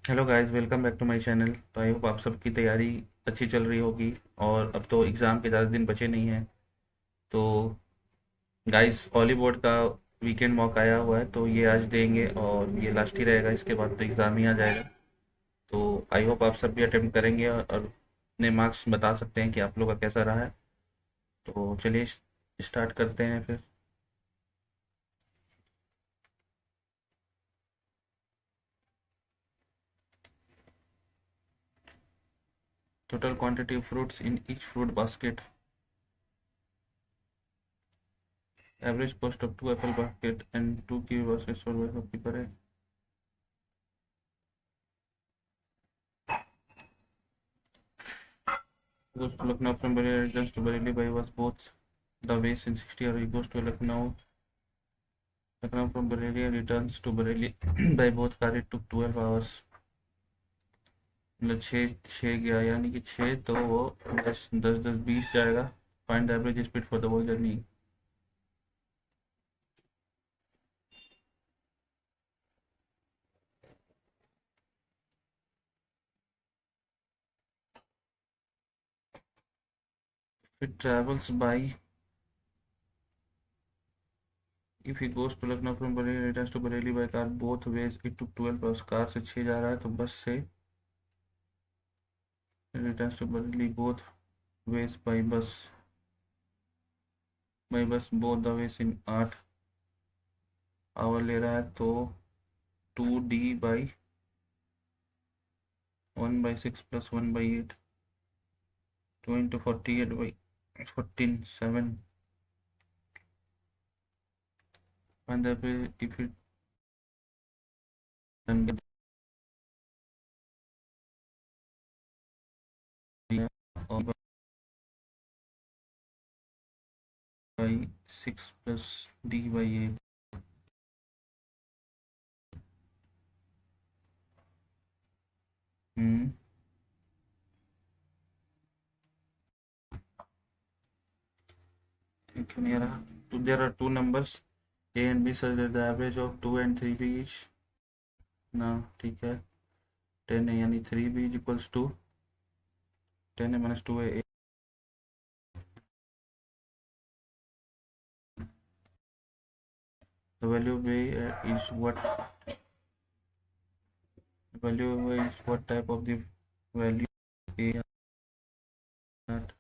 Hello guys, welcome back to my channel. तो I hope आप सबकी तैयारी अच्छी चल रही होगी। और अब तो एग्ज़ाम के ज़्यादा दिन बचे नहीं हैं। तो गाइस, ऑलीबोर्ड का वीकेंड मॉक आया हुआ है, तो ये आज देंगे और ये लास्ट ही रहेगा। इसके बाद तो एग्ज़ाम ही आ जाएगा। तो आई होप आप सब भी अटेम्प्ट करेंगे और अपने मार्क्स बता सकते हैं कि आप लोग का कैसा रहा है। तो चलिए स्टार्ट करते हैं फिर। Total quantity of fruits in each fruit basket. Average cost of 2 Apple basket and 2 kiwi baskets sold by shopkeeper है। Goes to Lucknow from Bareilly, returns to Bareilly by bus both the ways in 60 hours. He goes to Lucknow from Bareilly and returns to Bareilly by both car. It took 12 hours. मतलब छः छः गया, यानी कि छः तो वो 10 10 10 20 जाएगा। Find the average speed for the whole journey. It travels by, if he goes to Lucknow from Bareilly returns to Bareilly by car both ways it took 12 hours। Car से 6 जा रहा है तो बस से returns to Bareilly both ways by bus both the ways in 8 our ले रहा है। तो 2D/1/6 plus 1/8, 2 into 48/14, 7. And that way, if it then get or by 6 plus D/8। ठीक है रहा। तो there are two numbers A and B such that the average of 2 and 3B each ना, ठीक है। 10 है यानी 3B is equals to 10 है minus 2 है। The value of A is what type of the value A at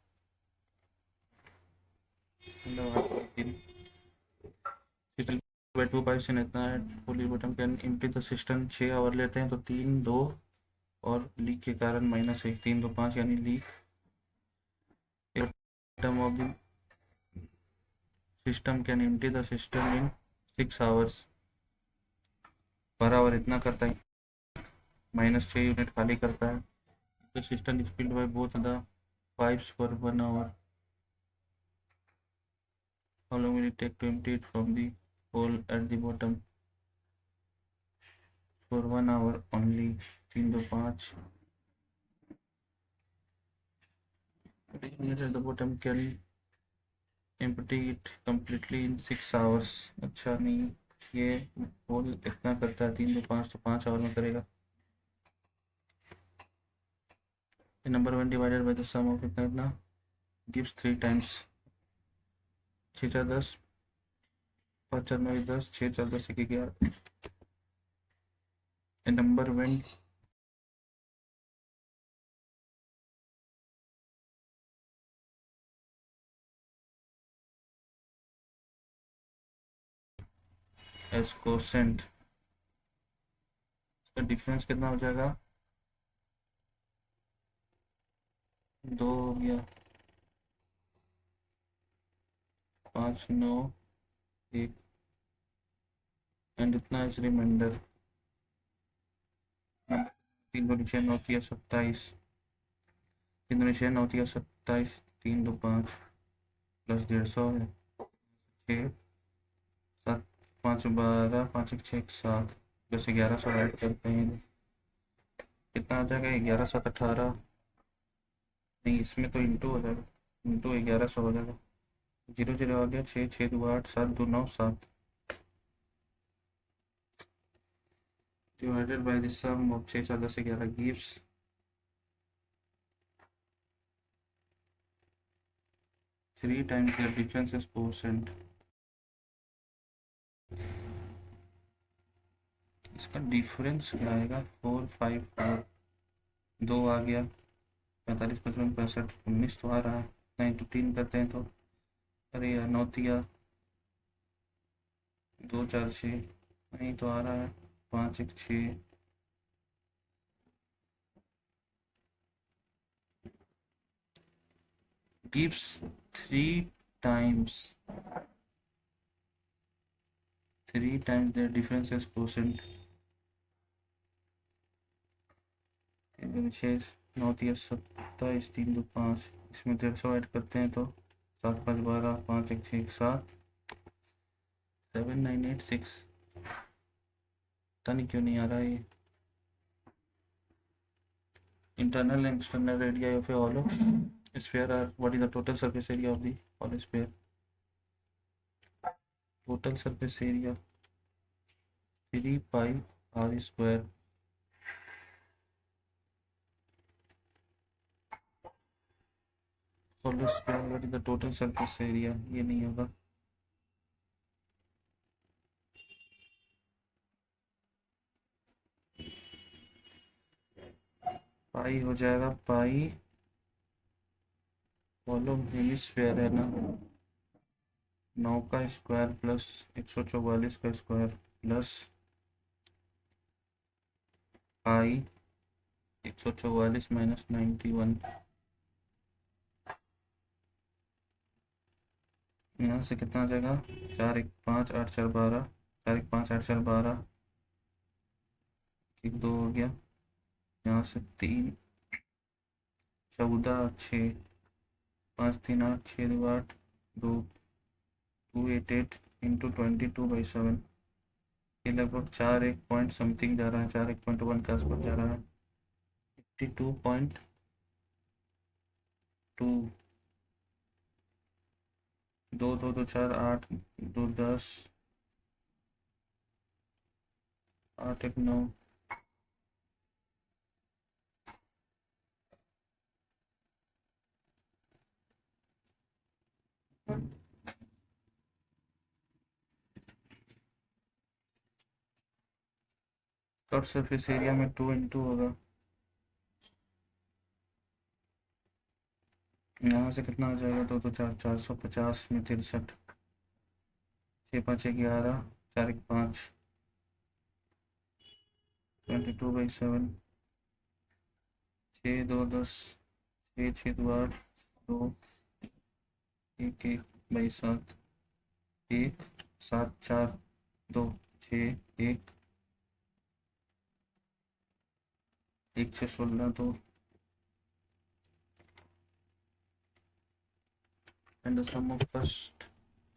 by 2 इतना है। Fully button can empty the system 6 hour लेते हैं तो 3 2 और लीक के कारण -1, 3 2 5 यानी leak term of the system can empty the system in 6 hours. Per hour इतना करता है, -6 यूनिट खाली करता है। The system is filled by both the pipes for 1 hour. How long will it take to empty it from the hole at the bottom for 1 hour only. 3 2 5 at the bottom can empty it completely in 6 hours। अच्छा नहीं, ये whole इतना करता है 3 2 5 तो 5 hour में करेगा। Number 1 divided by the sum of इतना gives 3 times. 6 4 10, 5 4 9 10, 6 4 10 1 11। Number 1 S quotient, इसका डिफरेंस कितना हो जाएगा? 2 हो गया, 5 9 1 एंड इतना इस रिमाइंडर। 3 2 6 9 3 27, 3 2 6 9 3 27, 3 2 5 प्लस 150 है। 6 7 5 12, 5 1 6 7 प्लस 1100 ऐड करते हैं, कितना आ जाएगा? 11 7 18। नहीं, इसमें तो इंटू हो जाएगा, इंटू 1100 हो जाएगा। 0 0 आ गया, 6 6 2 8 7 2 9 7। divided by the sum of 6 4 10 11 gives 3 times the difference is quotient। इसका डिफरेंस क्या आएगा? 4 5 4 2 आ गया, 45 55 65 19 तो आ रहा है। 9 to 3 करते हैं तो, अरे यार 9 तिया 2 4 6 नहीं तो आ रहा है 5 1 6 gives 3 times 3 times the difference is quotient। 6 9 तिया 27 3 2 5, इसमें 150 ऐड करते हैं तो 7 5 12 5 1 6 7 7 9 8 6। पता नहीं क्यों नहीं आ रहा है ये। Internal and external radii of a hollow sphere are, what is the total surface area of the hollow sphere? Total surface area 3 pi r square। hollow sphere, what is the total surface area? ये नहीं होगा। पाई हो जाएगा, पाई hollow hemisphere है ना, 9 का square plus 144 का square plus pi 144 minus 91। यहाँ से कितना आ जाएगा? 4 1 5 8 4 12, 4 1 5 8 4 12, 1 2 हो गया, यहाँ से 3 14 6 5 3 8 6 2 8 2 2 8 8 इंटू 22/7। ये लगभग 4 1 पॉइंट समथिंग जा रहा है, 4 1.1 के आसपास जा रहा है। 82.2 2 2 2 4 8 2 10 8 1 9। कट सरफेस एरिया में 2 इंटू होगा, यहाँ से कितना आ जाएगा? 2 2 4 450 में 63, 6 5 11 4 1 5 22/7, 6 2 10 6 6 2 8 2 1 1/7 1 7 4 2 6 1 1 से 16 2। And the sum of first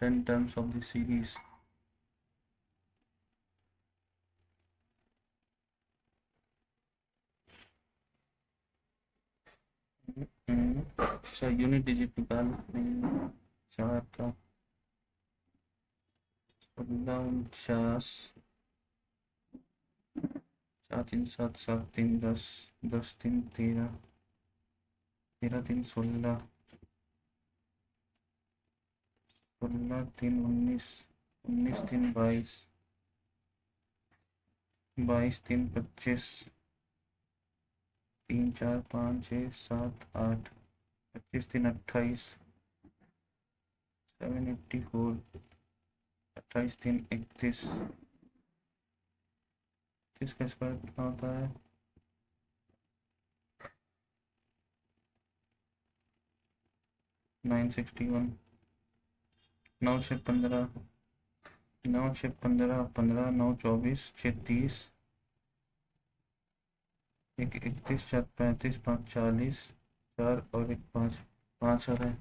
10 terms of the series अच्छा यूनिट डिजिट निकाल 4 का 16 49 4 3 7 7 3 10 10 3 13 13 3 16 16 3 19 19 3 22 22 3 25 3 4 5 6 7 8 25 3 28 784 28 3 31 30 का स्क्वायर कितना होता है? 961 9 6 15 9 6 15 15 9 24 6 30 1 31 4 35 5 40 4 और 1 5 5 आ रहा है।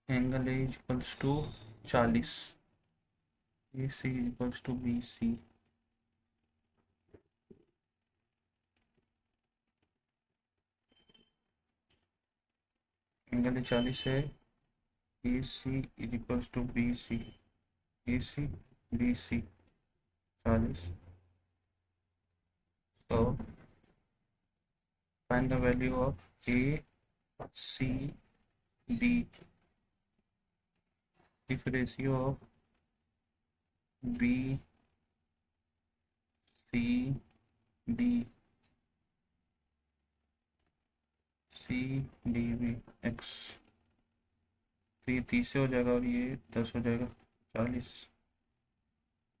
Angle A equals to 40, A C equals to B C. Angle 40 है, A C equals to B C. A C B C 40, तो find the value of A C D if ratio of B C D C D B X, तो ये 30 से हो जाएगा और ये 10 हो जाएगा 40।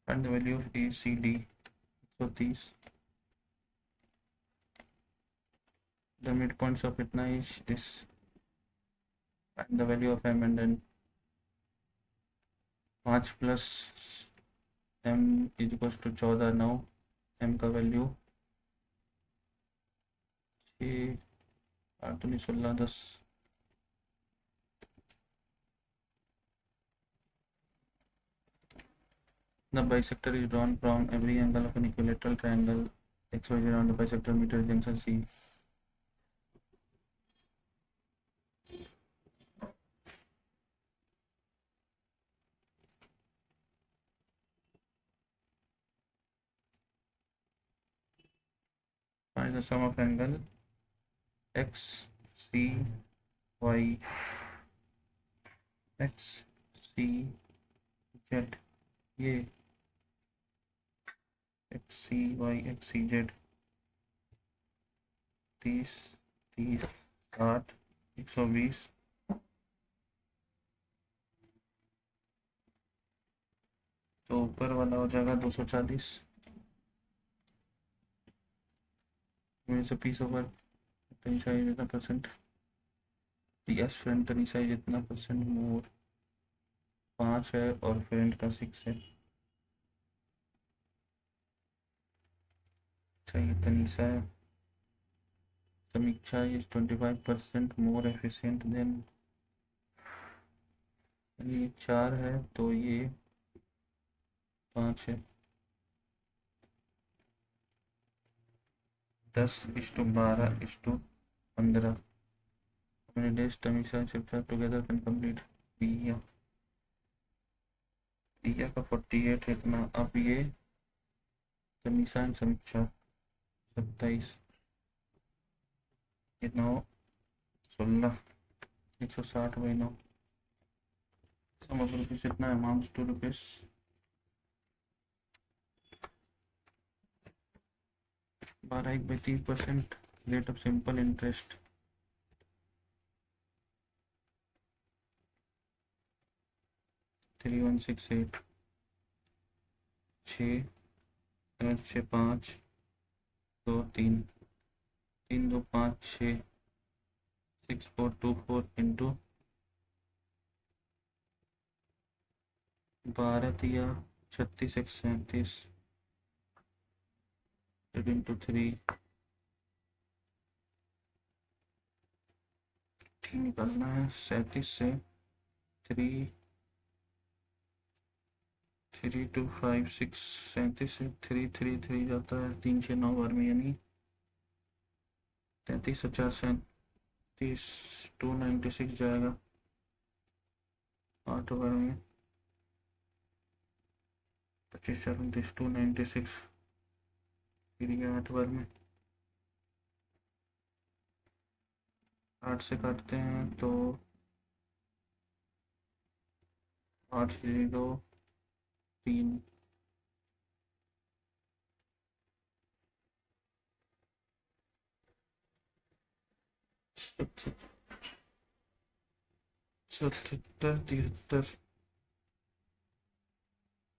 Find the value of A C D 130। The midpoints of इतना is this. Find the value of m and n. 5 plus m is equal to 14, 9 m का value 6, 8 19 16 10। The bisector is drawn from every angle of an equilateral triangle xyz on the bisector meter junction C. Find the sum of angle x c y x c z, ये x सी Y x सी Z 30 30 60 120, तो ऊपर वाला हो जाएगा 240 में से peace over टनी size इतना परसेंट, यस फ्रंट टनी साइज इतना परसेंट मोर 5 है और फ्रंट का 6 है। चाहिए तनीसा है। समीक्षा इज 25% मोर एफिशिएंट देन, ये 4 है तो ये 5 है। 10:12:15 many days Tamisha shifts are together can complete दिया का 48 है इतना। अब ये तमीसा एंड समीक्षा 27, ये 9 16 160 बाई 9, सम ऑफ रुपीज इतना amount to rupees 12/30% rate of simple interest 3168 6 6 5 2 3 3 2 5 6 6424 into 12 या 36 137 इंटू 3 निकलना है 37 से 3 3 2 5 6 37 से 3 3 3 जाता है 3 6 9 बार में, यानी 33 50 37 296 जाएगा 8 बार में 25 37 296 फिर ये 8 बार में 8 से काटते हैं तो 8 0 3 77 73,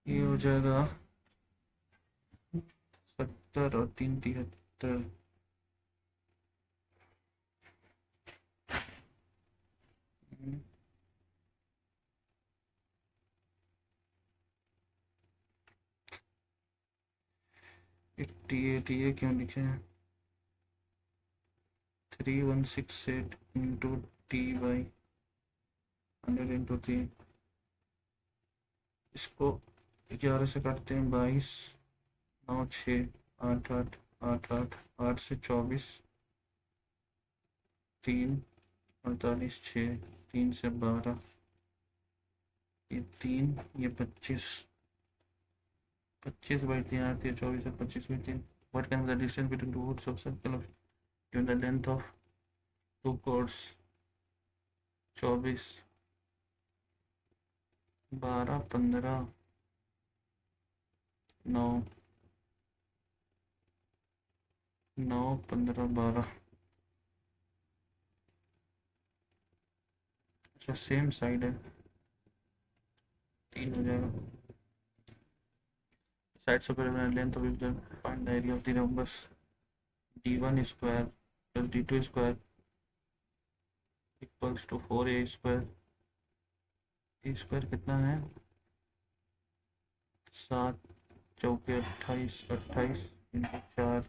ये हो जाएगा 70 और 3 73, 88, ये क्यों लिखे हैं 3168 इंटू टी बाई 100 इंटू 3, इसको 11 से काटते हैं 22 9 6 8 8 8 8 8 से 24 3 48 6 3 से 12, ये 3 ये 25 25/3 आती है, 24 और 25/3। What can be the distance between two hooks of circle of given the length of two chords? 24, 12, 15, 9, 9, 15, 12। अच्छा सेम साइड है, 3 हो जाएगा। साइड से पहले length of the find the area of the rhombus d1 square plus d2 square equals to 4a square. A square कितना है? 7 चौके 28, 28 into 4,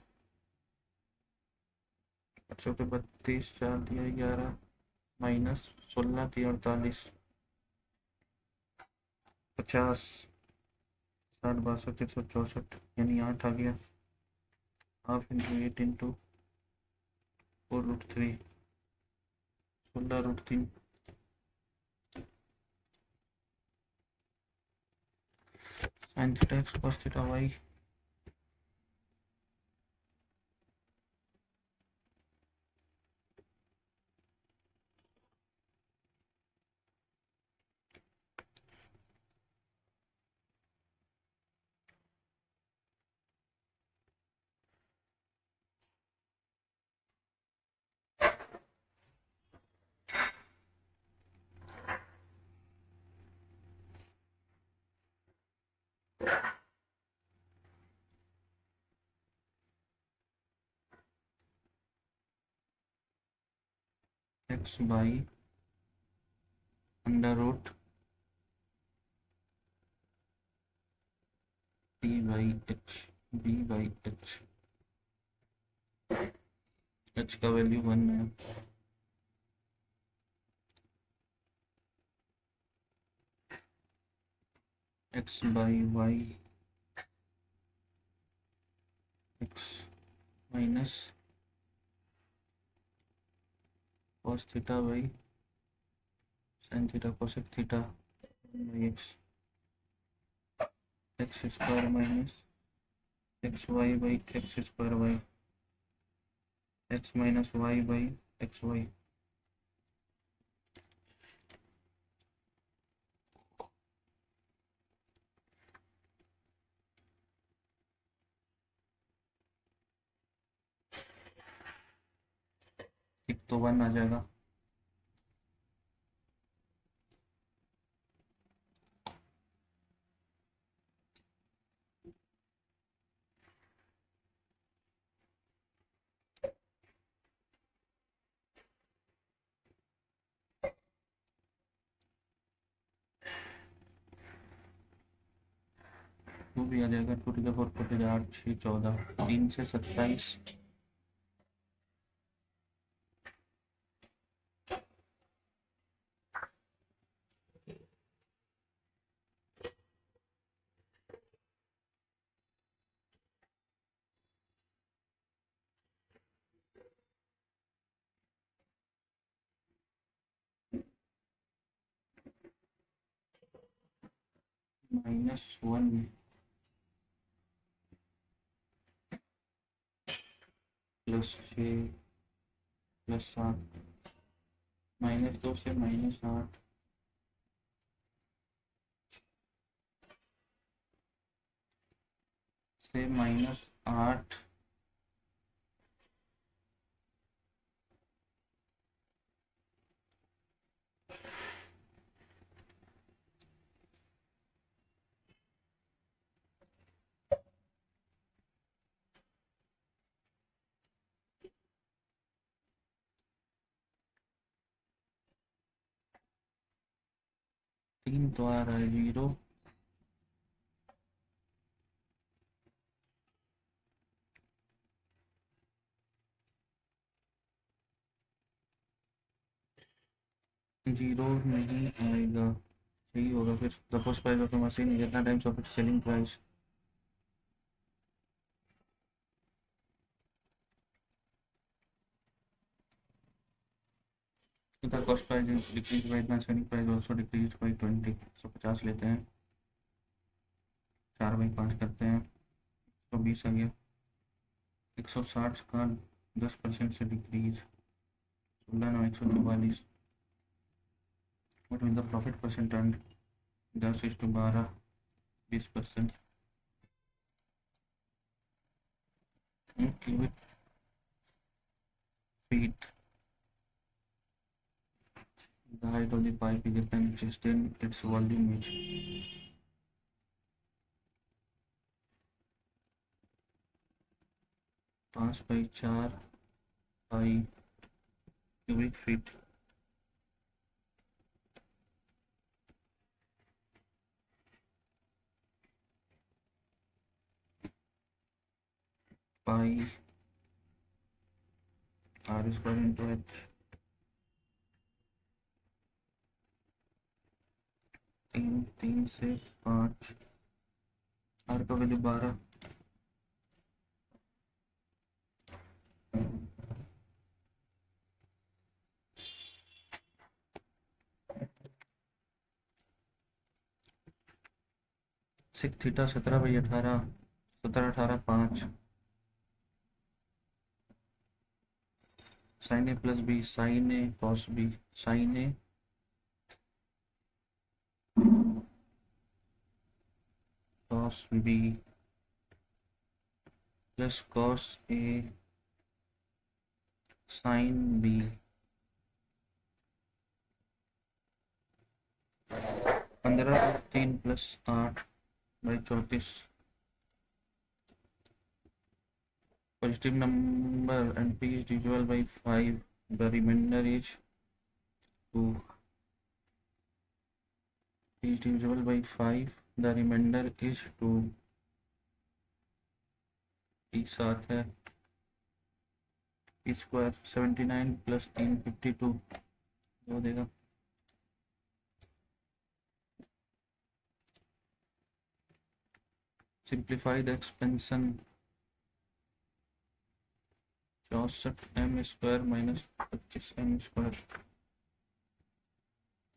8 32, 4 दिया 11, माइनस 16 दिया 48, 50, 60, 62, 164, यानी 8 आ गया। Half into 8 into 4√3, 16√3। Sine theta x cos theta y. X by under root d by h, b by h. H का value 1 है। X by y x minus cos theta by sine theta cosec theta by x, x square minus x y by x square y, x minus y by x y. एक तो 1 आ जाएगा। वो भी आ जाएगा 2⁴ 4 8 6 14, 3 से 27, -1 +6 +7, -2 से -8, से -8, तीन तो आ रहा है 0, जीरो नहीं आएगा। यही होगा फिर। The first price of the machine कितना times of its selling price. The cost price is decrease by इतना selling price also decrease by 20, 150 लेते हैं। 4/5 करते हैं, 120 आ गया। 160 का 10% से decrease, 16/9 144। What will the profit percent earn? 10/12, 20%। Cubic feet, the height of the pipe is given, then its volume is 5/4 pi cubic feet. Pi r² into h, 3 से 5, r का value 12, sec theta 17/18, 17/18 5, sine A plus B, sine A cos B, sine A cos B plus cos A sine B, 15/3 plus 8/34। Positive number and p is divisible by 5, the remainder is 2. P is divisible by 5, the remainder is 2। p 7 है, p square 79 plus 3 52 वो देगा। Simplify the expansion, 64m² minus 25m²,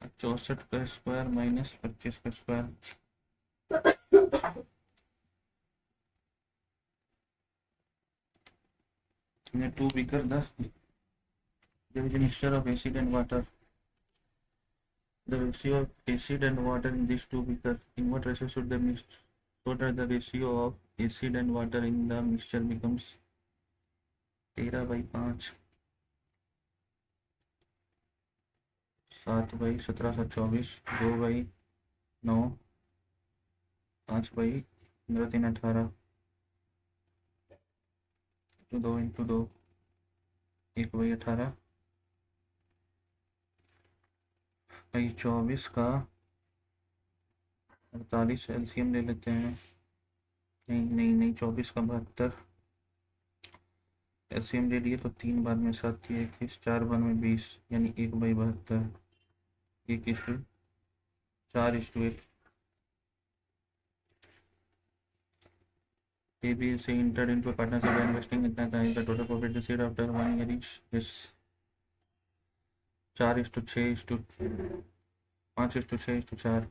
64 का square minus 25 का square. Two beaker the mixture of acid and water, the ratio of acid and water in these two beakers, in what ratio should they mix so that the ratio of acid and water in the mixture becomes 13/5, 7/1724, 2/9, 5/15 18, 2 into 2, 1/18 24 का 48 LCM ले लेते हैं। नहीं 24 का 72 LCM ले लिए तो 3 बार में 7 21, 4 बार में 20, यानी 1/72, 1:4:1। A B C entered into a partnership by investing इतना था, the total profit received after 1 year is 4:6:5:6:4,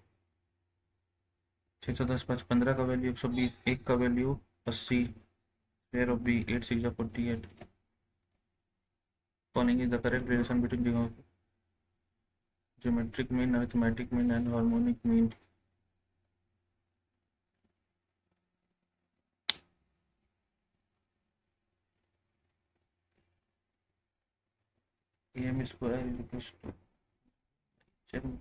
610 5 15 का वैल्यू 120, 1 का value 80, share of B 8 6 48। Finding is the correct relation between the geometric mean, arithmetic mean and harmonic mean. AM square is equals to 7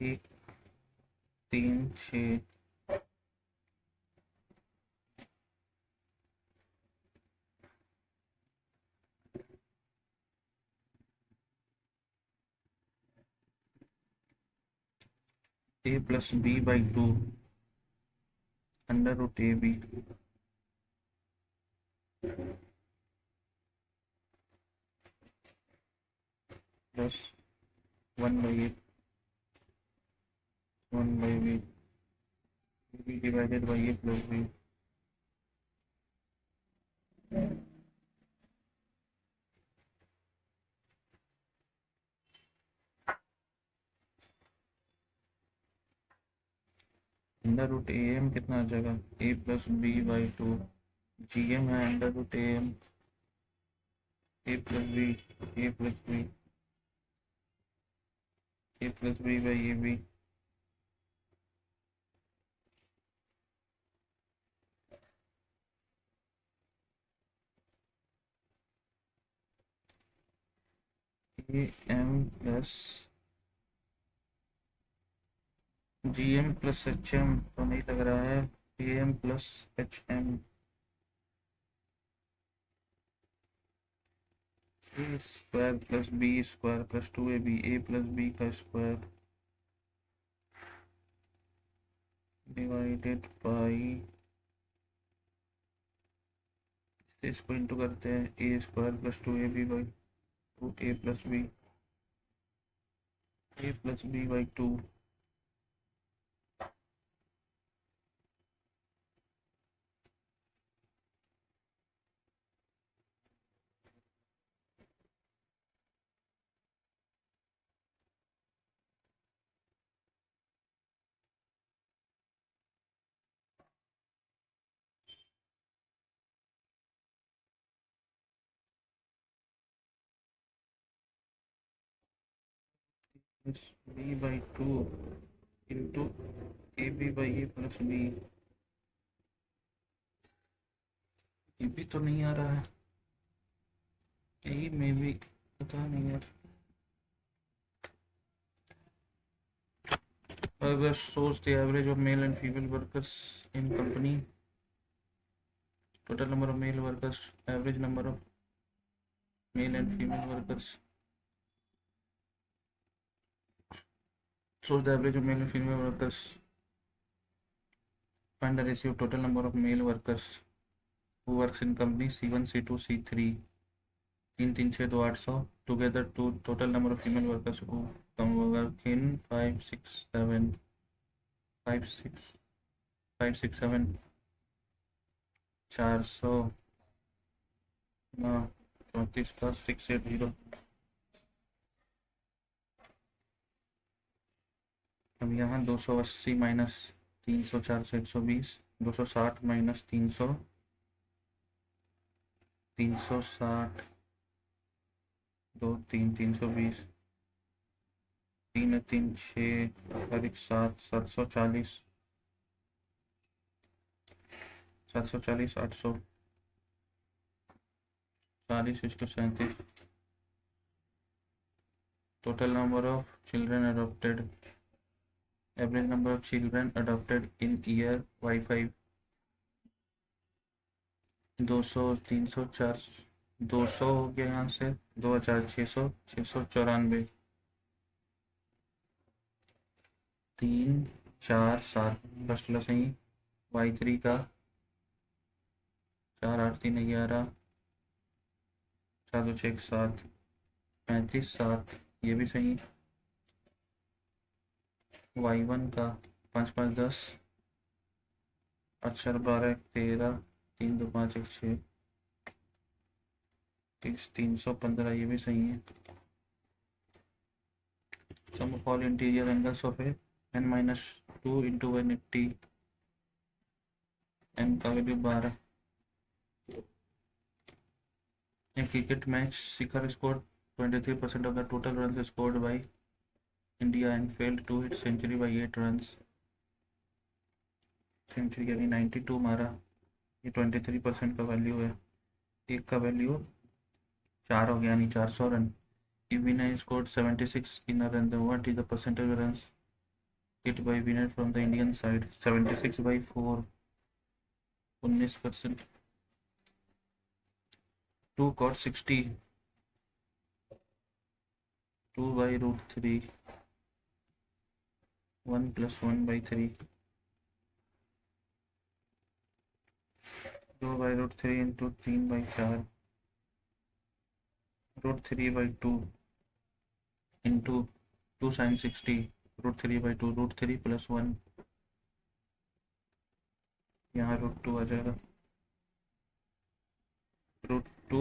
1 3 6 a plus b by 2 under root ab plus 1/8 1/b, b divided by a plus b under root A M कितना आ जाएगा, A plus B by two, G M है under root A M, A plus B, A plus B, A plus B by A B, A M plus G M plus H M तो नहीं लग रहा है, A M plus H M, A square plus B square plus two A B, A plus B का square divided by, इसको into करते हैं, A square plus two A B by two, A plus B, A plus B by two, B by two into A B by A plus B, ये भी तो नहीं आ रहा है, यही में भी पता नहीं यार। अगर सोच the average of male and female workers in company, total number of male workers, average number of male and female workers, so the average of male and female workers, find the ratio of total number of male workers who works in company C1 C2 C3, 3 3 6 2 800 together to total number of female workers who come work in 5 6 7 5 6 5 6 7 400 34 का 680। अब यहाँ 280 minus 300 400 120, 260 minus 300 360 2 3 320, 3 3 6 अधिक 7 740 740 800 40:37, total number of children adopted, average number of children adopted in year y5, 200 300 4 200 हो गया, यहाँ से 2600 694, 3 4 7 first plus नहीं, y3 का 4 8 3 11 4 2 6 7 35 7, ये भी सही, y1 का 5 5 10 8 4 12 13 3 2 5 1 6 315, ये भी सही है। Sum of all interior angles of a n -2 into 180, n का value 12। A cricket match, Shikhar scored 23% of the total runs scored by India and failed to hit century by 8 runs. Century यानी 92 मारा, ये 23% का value है, एक का value 4 हो गया यानी 400 run. If winner scored 76 in a run, then what is the percentage of runs hit by winner from the Indian side? 76 by 4, 19%। 2 cot 60, 2 by root 3, 1 plus 1 by 3, 2 by root 3 into 3 by 4, root 3 by 2 into 2 sin 60, root 3 by 2, root 3 plus 1, यहाँ root 2 आ जाएगा, root 2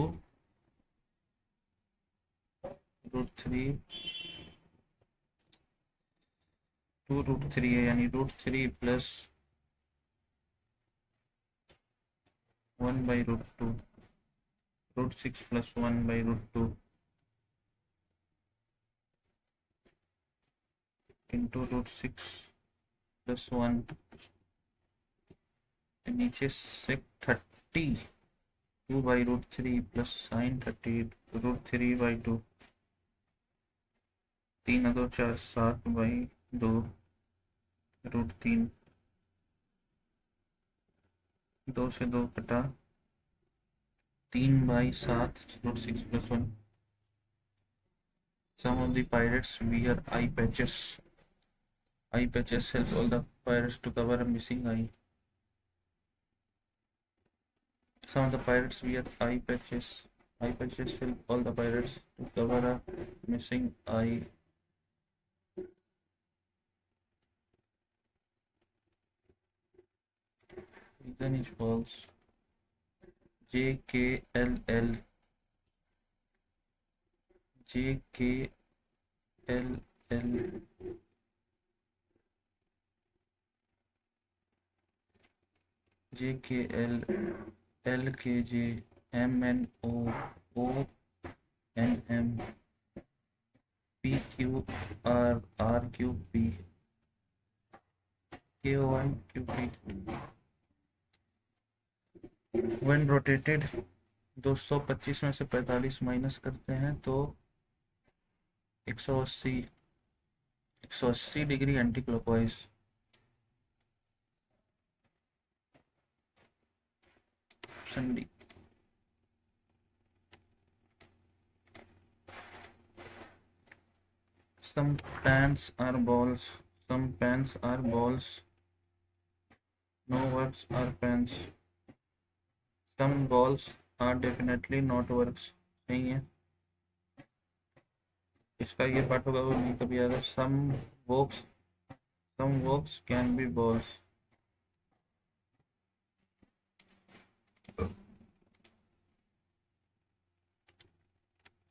root 3 2 root 3 है यानी root 3 plus 1 by root 2, root 6 plus 1 by root 2 into root 6 plus 1, नीचे sec 30 2 by root 3 plus sin 30 root 3 by 2, 3 2 4 7 by 2 root 3, 2 से 2 कटा, 3 by 7 root 6 plus 1. Some of the pirates wear eye patches. Eye patches help all the pirates to cover a missing eye. Some of the pirates wear eye patches. Eye patches help all the pirates to cover a missing eye. Reason is false. JKLL JKL LKJ MNO ONM PQR RQP KON QP. When rotated 225 में से 45 minus करते हैं तो 180 degree anti clockwise. Option D. Some pans are balls. Some pans are balls. No works are pans. Some balls are definitely not works. नहीं है. इसका ये part होगा वो नहीं कभी आएगा. Some works can be balls.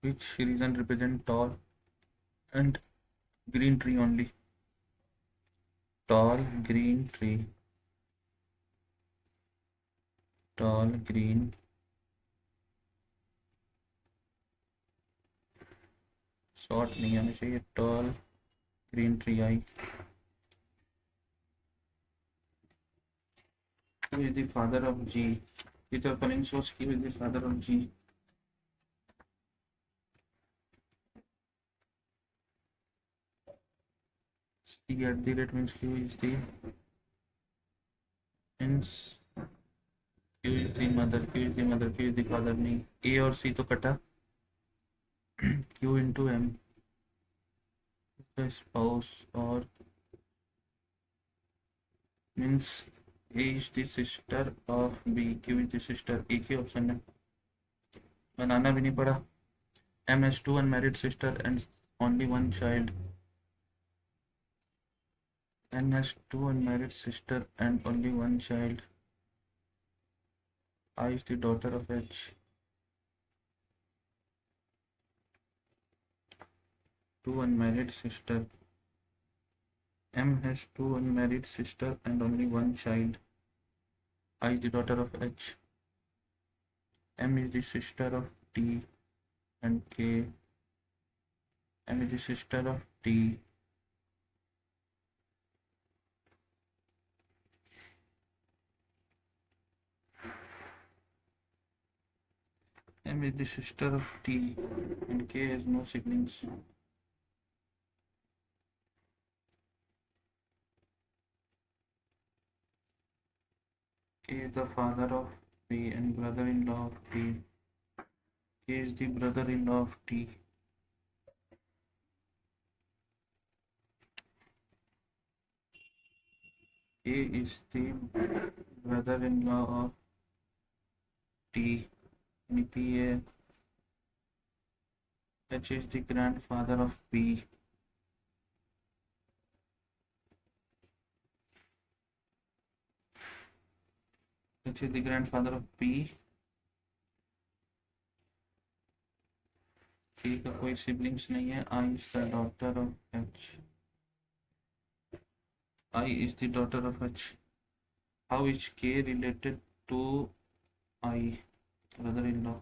Which region represent tall and green tree only? Tall green tree. Tall green. Short नहीं आना चाहिए. Tall green tree I. Who is the father of G? Peter Cummings was who is the father of G? C at the rate means Q is the mother, Q is the father. नहीं, A और C तो कटा. Q into M the spouse or means A is the sister of B, Q is the sister. एक ही option है, बनाना भी नहीं पड़ा. M has 2 unmarried sister and only one child. N has 2 unmarried sister and only one child. I is the daughter of H. Two unmarried sister. M has 2 unmarried sister and only one child. I is the daughter of H. M is the sister of T and K. M is the sister of T. M is the sister of T and K has no siblings. K is the father of P and brother-in-law of T. K is the brother-in-law of T. K is the brother-in-law of T. P है. H is the grandfather of P. H is the grandfather of P. K का कोई siblings नहीं है. I is the daughter of H. I is the daughter of H. How is K related to I, brother-in-law.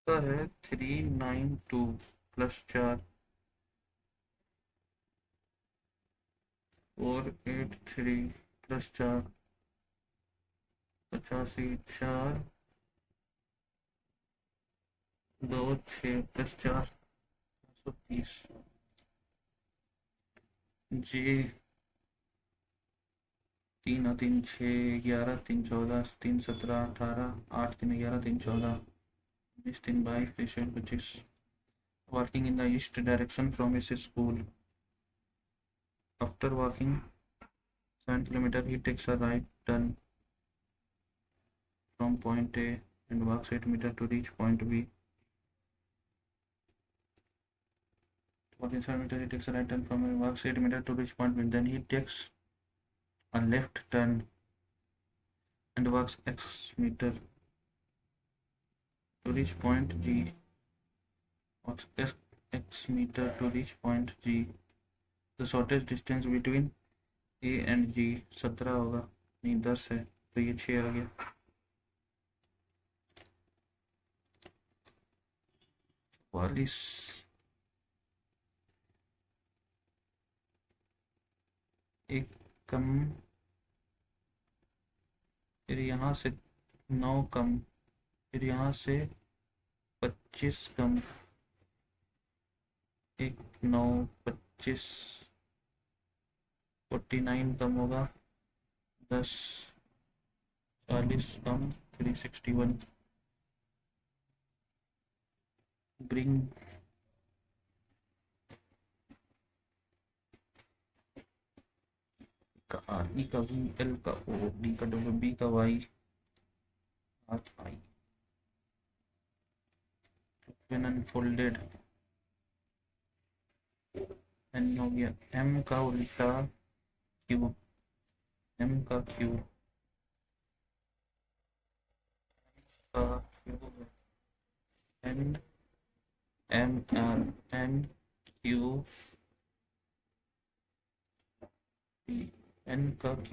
तो है 392 plus 4 483 plus 4 85 4 2 6 plus 4 130 जी 3 और 3 6 11 3 14 3 17 18 8 3 11 3 14 19 3 22 23 25 walking in the east direction from his school. After walking 7 kilometers, he takes a right turn from point A and walks 8 meters to reach point B. Walking 7 meters, he takes a right turn from A, walks 8 meters to reach point B. Then he takes a left turn and walks X meter to reach point G. Walks X meter to reach point G. The shortest distance between A and G 17 होगा, नहीं 10 है, तो ये 6 आ गया. 44 एक कम, फिर यहाँ से 9 कम, फिर यहाँ से 25 कम, 1 9 25 49 कम होगा, 10 40 कम 361. Bring का R, E का V, L का O, D का W, B का Y, R I. When unfolded N हो गया, M का उल्टा Q, M का Q का Q, N M R N Q P, N का Q,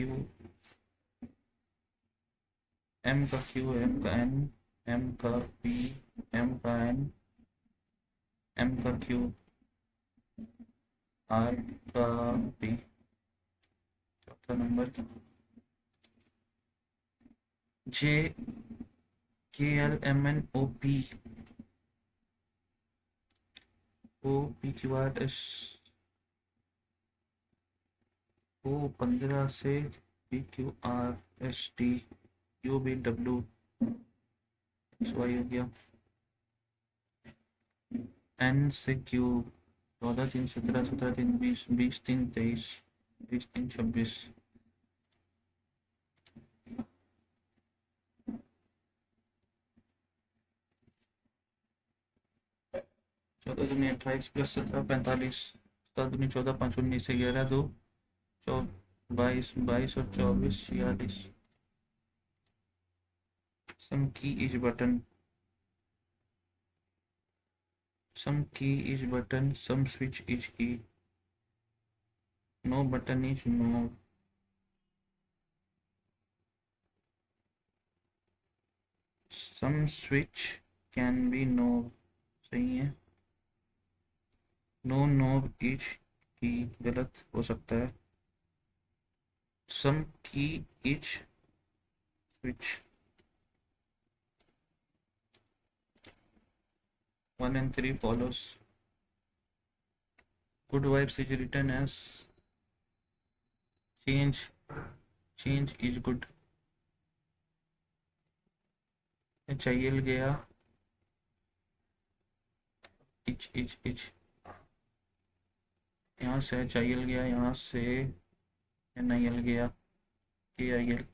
M का Q, M का N, M का P, M का N, M का Q, R का P. चौथा number J K L M N O P, O P Q R S, O 15 से P Q R S T U B W X Y हो गया. N से Q 14 3 17 17 3 20 20 3 23 20 3 26. चौदह दूनी 28 plus 17 45, 7 दूनी 14 5 19 11 2 22 22 और 24 46. Some key is button, some key is button, some switch is key, no button is no, some switch can be no, सही है. No knob is key, गलत हो सकता है. Some key is switch. 1 and 3 follows. Good vibes is written as change is good. HIL गया, ich. यहाँ से H I एल गया, यहाँ से एन आई एल गया, के आई एल,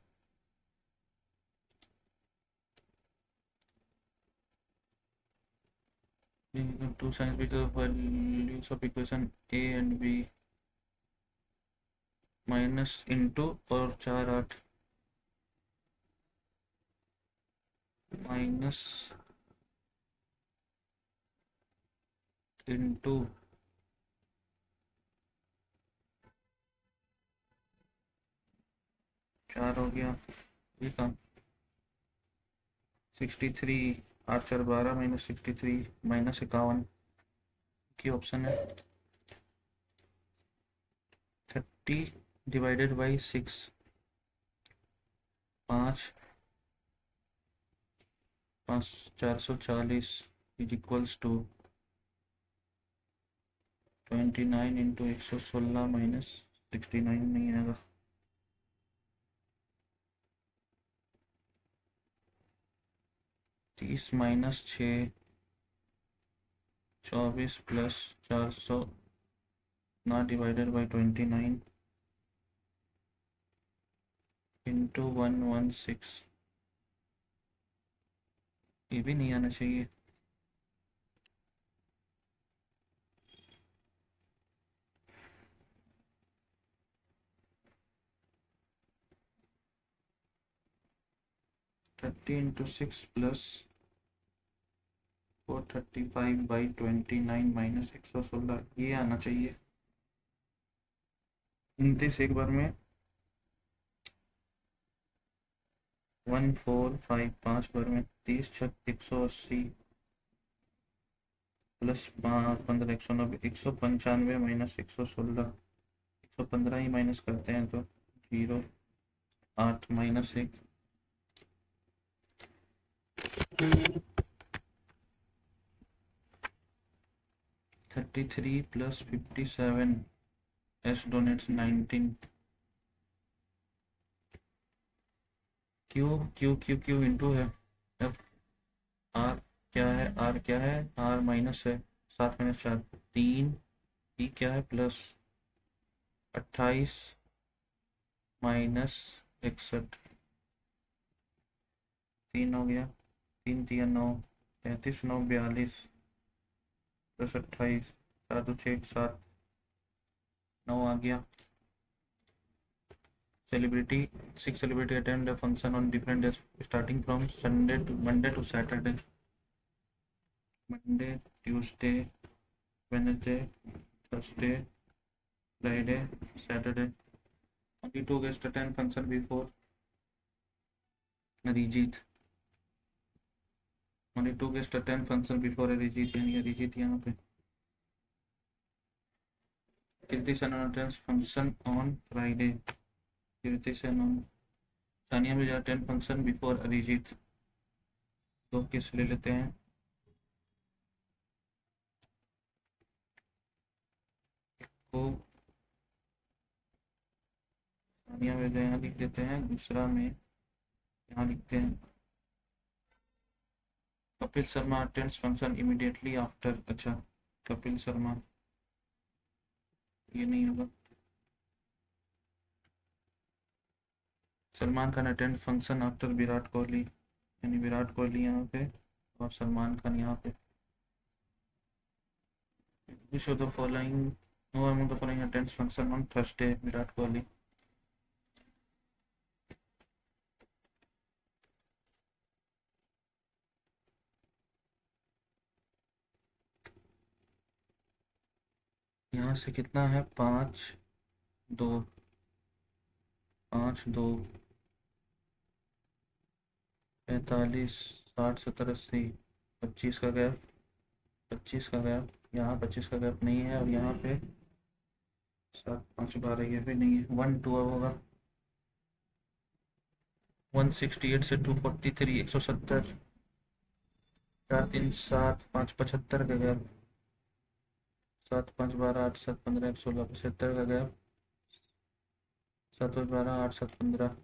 to science with values of equation a and b minus into और 4 8 माइनस इंटू 4 हो गया, ये काम 63, 8 4 12 माइनस 63 माइनस 51 की ऑप्शन है। 30 divided by 6, 5 5 440 is equals to 29 into 116 minus 69 नहीं आएगा, 30 माइनस 6 24 प्लस 400 ना डिवाइडेड बाई 29 इंटू 116, ये भी नहीं आना चाहिए। थर्टी इंटू 6 प्लस 435/29 माइनस 116, ये आना चाहिए। 29 एक बार में 1455, 5 बार में 30 छक 180 प्लस 15 190 195 माइनस 116, 115 ही माइनस करते हैं तो 0 8 minus 1, 33 plus 57 S denotes 19, Q Q Q Q into है, अब आर क्या है, आर क्या है, आर माइनस है 7 माइनस 4 3, ई क्या है प्लस 28 माइनस 61, 3 हो गया, 3 3 9 33 9 42 प्लस 28 4 2 6 7 9 आ गया। Celebrity 6 celebrity attend a function on different days starting from Monday to Saturday, Monday, Tuesday, Wednesday, Thursday, Friday, Saturday. Only 2 guests attend function before Arijit. Only 2 guests attend function before Arijit, यानी अरिजीत यहाँ पे। Kirti Sanon attends function on Friday. Kirti Sanon, Sania Mirza attend function before Arijit. दो किस ले लेते हैं, को सानिया मिर्जा यहाँ लिख देते हैं, दूसरा में यहाँ लिखते हैं Kapil Sharma attends function immediately after. अच्छा, कपिल शर्मा ये नहीं होगा। Salman Khan attend function after Virat Kohli, यानी विराट कोहली यहाँ पे और सलमान खान यहाँ पे। Which of the following, no among the following attends function on Thursday, Virat Kohli. यहाँ से कितना है, 5 2 5 2 45 60 70 80 25 का गैप, 25 का गैप, यहाँ 25 का गैप नहीं है, और यहाँ पे 7 5 12 ये भी नहीं है, 1 2 होगा। 168 से 243 170, 4 3 7 5 75 का गैप, 7 5 12 8 7 15 116 75 का gap, 7 5 12 8 7 15।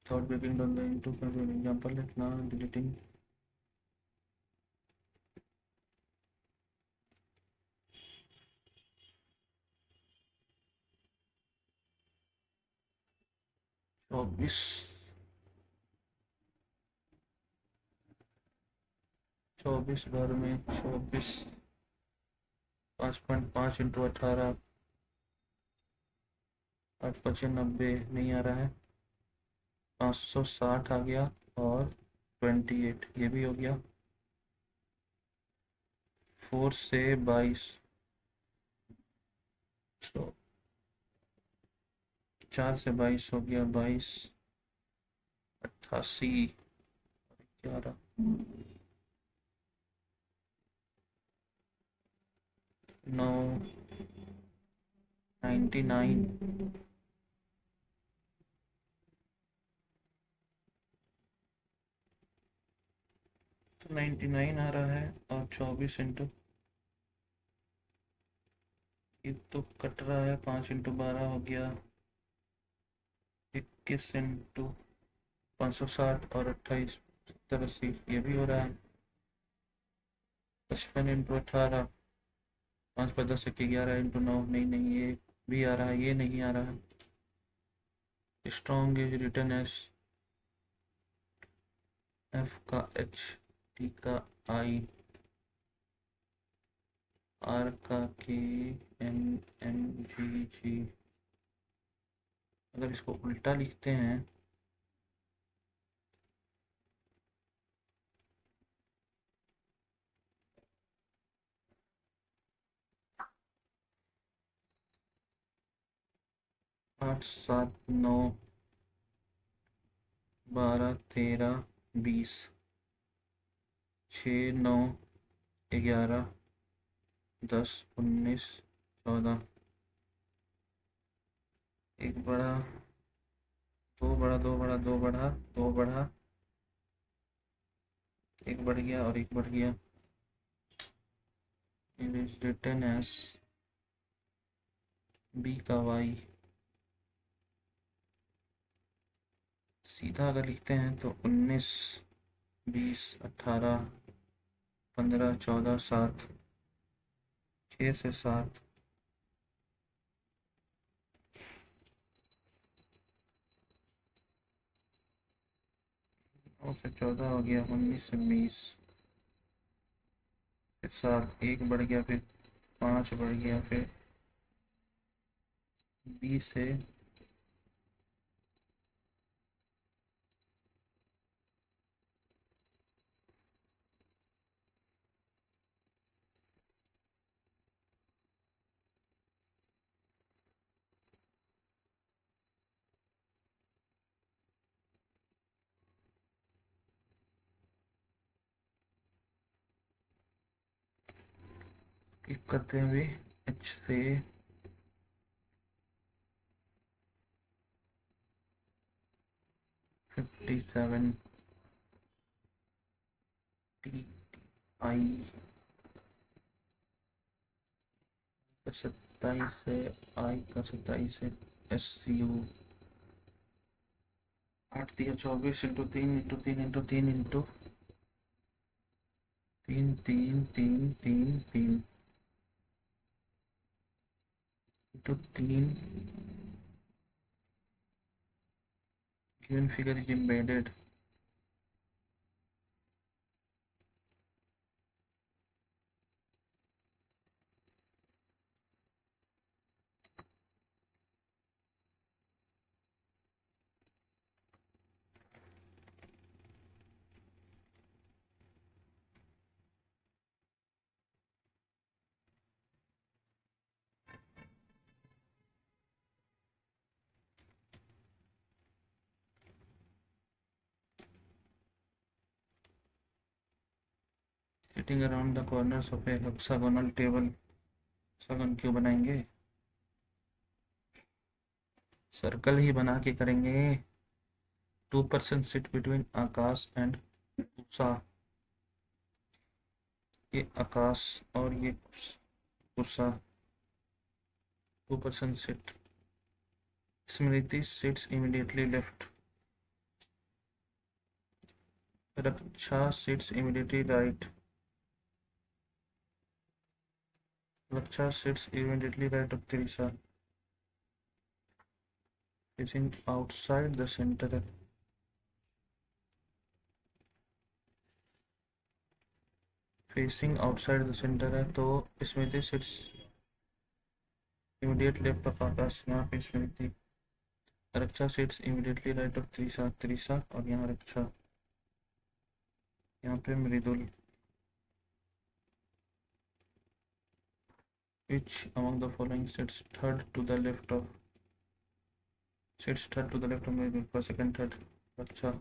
Thought breaking down the into example, let now deleting 24 24 बार में 24 5.5 इंटू 18 8×5 = 90 नहीं आ रहा है। 560 आ गया और 28 ये भी हो गया। 4 से 22 तो 4 से 22 हो गया 22 88 11 9 99 तो 99 आ रहा है और 24 इंटू ये तो कट रहा है 5×12 हो गया 21 इंटू 560 और 28 70 80 ये भी हो रहा है 55 इंटू 18 5×10 = 11 इंटू 9 नहीं नहीं ये भी आ रहा है ये नहीं आ रहा है। Strong is return S F का एच टी का आई आर का के एन एम जी जी। अगर इसको उल्टा लिखते हैं 8 7 9 12 13 20 6 9 11 10 19 14 एक बढ़ा दो बढ़ा दो बढ़ा दो बढ़ा दो बढ़ा एक बढ़ गया और एक बढ़ गया। It is return S B का वाई सीधा अगर लिखते हैं तो 19 20 18 15 14 7 6 से 7 9 से 14 हो गया 19 से 20 फिर 7 एक बढ़ गया फिर 5 बढ़ गया फिर 20 से क्लिक करते हुए एच से 57 टी आई 27 से आई का 27 से एस यू 8 दिया 24 into 3 into 3 into 3 into 3 3 3 3 3 into 3 given figure is embedded sitting around the corners of a hexagonal table। Hexagon क्यों बनाएंगे सर्कल ही बना के करेंगे। 2% sit between Akash and Usha ये आकाश और ये Usha 2% sit Smriti sits immediately left Raksha sits immediately right Raksha sits immediately right of Trisha facing outside the center है, facing outside the center है, तो इसमें थी sits immediate left of आकाश, यहाँ पे इसमें थी रक्षा sits immediately right of Trisha, और यहाँ रक्षा, यहाँ पे मृदुल। Which among the following sits third to the left of mृदुल, for second, third Raksha.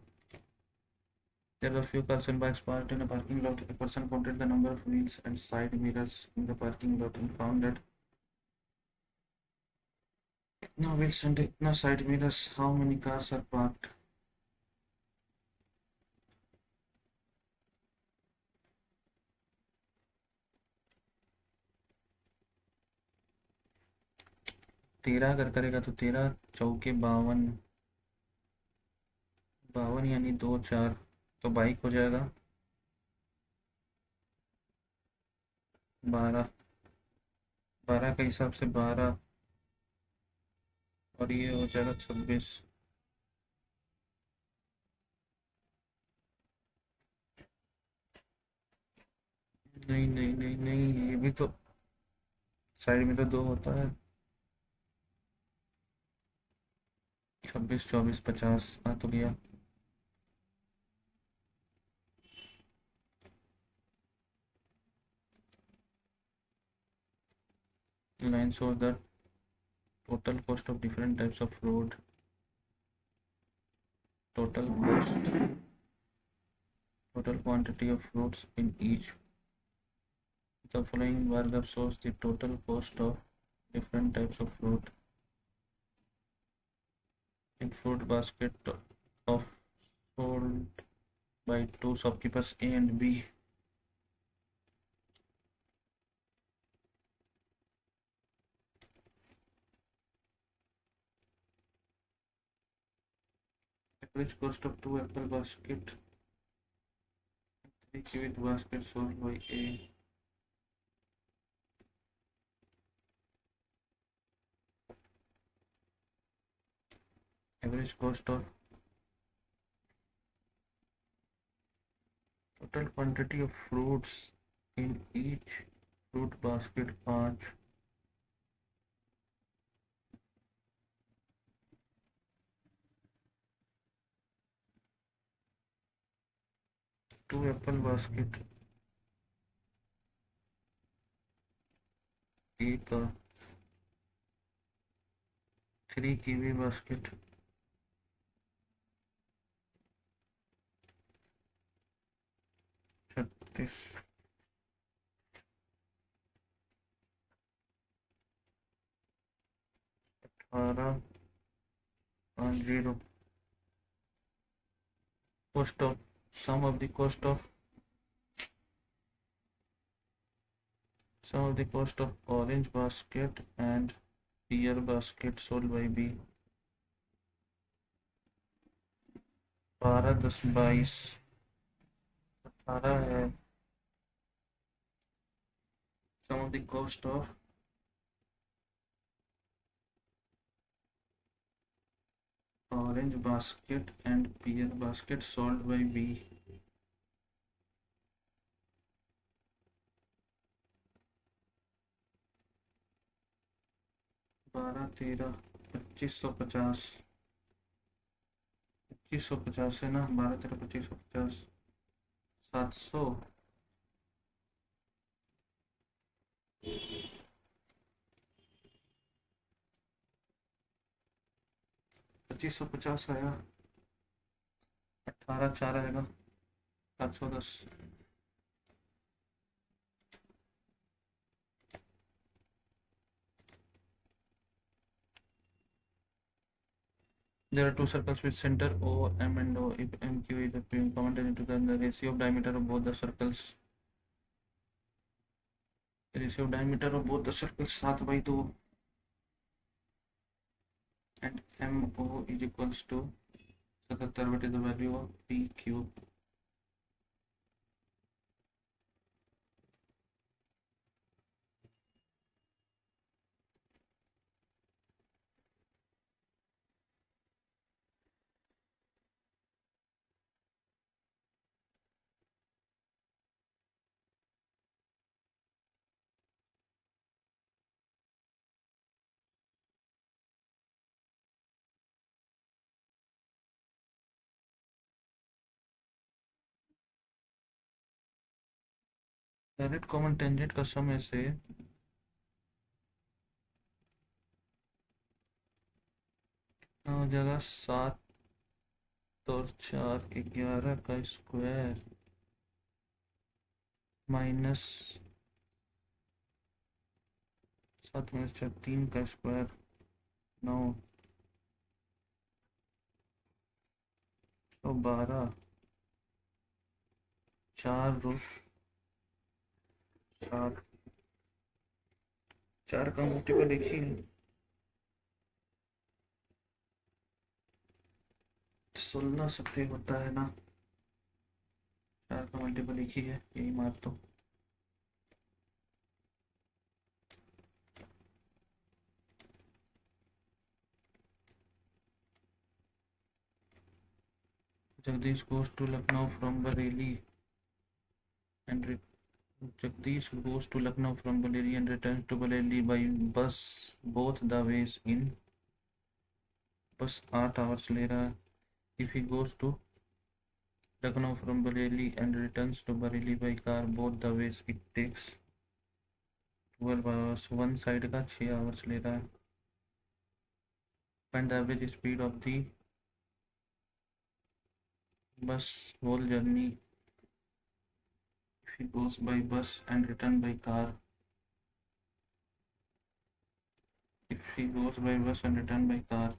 There were few cars and bikes parked in a parking lot. A person counted the number of wheels and side mirrors in the parking lot and found that no wheels and no side mirrors. How many cars are parked? तेरह अगर करेगा तो 13 चौके 52, 52 यानी 2 4, तो bike हो जाएगा 12, 12 के हिसाब से 12, और ये हो जाएगा 26। नहीं नहीं नहीं नहीं, ये भी तो साइड में तो 2 होता है। 26 24 50 आ तो गया। line shows the total cost of different types of road, total quantity of roads in each. The following bar graph shows the total cost of different types of road in fruit basket of sold by two shopkeepers A and B. Average cost of 2 apple basket, 3 kiwi basket sold by A. Average cost of total quantity of fruits in each fruit basket 5, 2 apple basket A का, 3 kiwi basket, 36, 18, 50. Cost of sum of the cost of orange basket and pear basket sold by B. 12 10 22 18 है। Sum of the cost of orange basket and pear basket sold by B. 12 13 2550, 2550 है ना, 12 13 2550, 700, 2550 आया, 18 4 आएगा, 710। There are two circles with center O, M and O. If MQ is a common tangent, then the ratio of diameter of both the circles, 7/2, and MO is equals to 77, what is the value of PQ? Direct common tangent का समय से हो जाएगा 7 और 4 11 का square minus 7 - 4 3 का square 9 तो 12 4 4 का मल्टीपल एक ही है 16 होता है ना 4 का मल्टीपल एक ही है यही मार दो Jagdish goes to Lucknow from Bareilly and Jagdish goes to Lucknow from Bareilly and returns to Bareilly by bus both the ways in bus 8 hours ले रहा है if he goes to Lucknow from Bareilly and returns to Bareilly by car both the ways it takes 12 hours one side का 6 hours ले रहा है find the average speed of the bus whole journey if he goes by bus and return by car if he goes by bus and return by car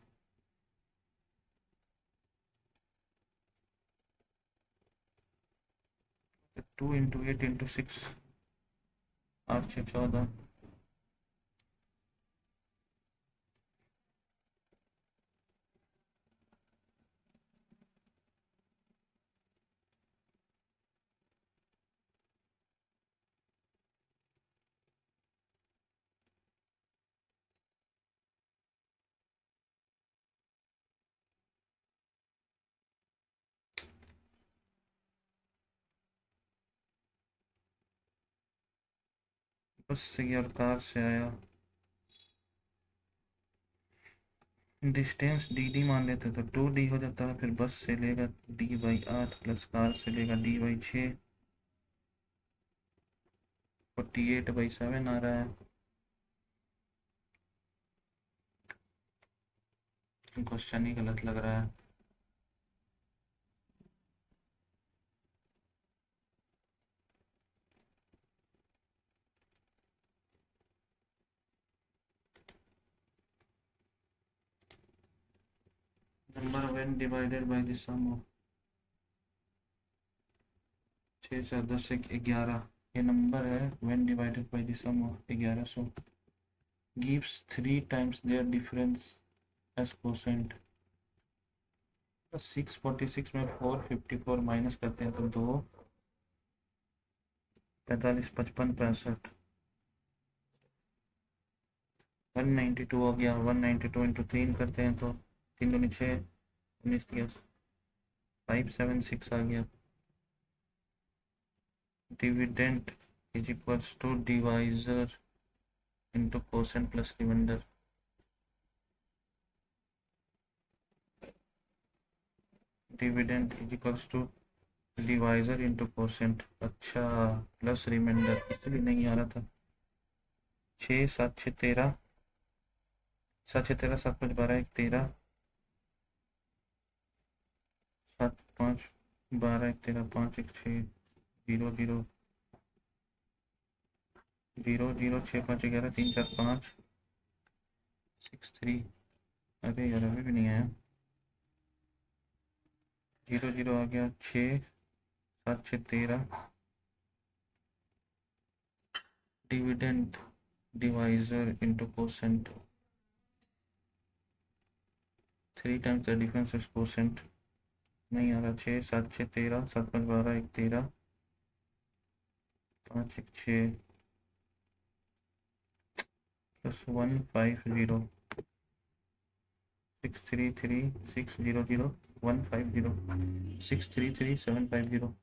2 into 8 into 6 8 6 14 बस से गया और car से आया distance D D मान लेते तो 2D हो जाता है फिर बस से लेगा D/8 प्लस कार से लेगा D/6 48/7 आ रहा है क्वेश्चन ही गलत लग रहा है number when divided by the sum of 6 4 10 से 11 ये नंबर है when divided by the sum of 1100 gives 3 times their difference as quotient 646 में 454 माइनस करते हैं तो 2 45 55 65 192 हो गया 192 इंटू 3 करते हैं तो 3 दूनी 6 19 576 आ गया dividend is equals to divisor into quotient plus remainder dividend is equals to divisor into quotient अच्छा प्लस रिमाइंडर इसलिए नहीं आ रहा था 6 7 6 13 7 6 13 7 5 12 1 13 7 5 12 1 13 5 1 6 0 0 0 0 6 5 11 3 4 5 6 3 अरे यार अभी भी नहीं आया 0 0 आ गया 6 7 6 13 dividend divisor into quotient 3 times the difference is quotient नहीं आ रहा 6 7 6 13 7 5 12 1 13 5 1 6 प्लस 150 633 600 150 633 750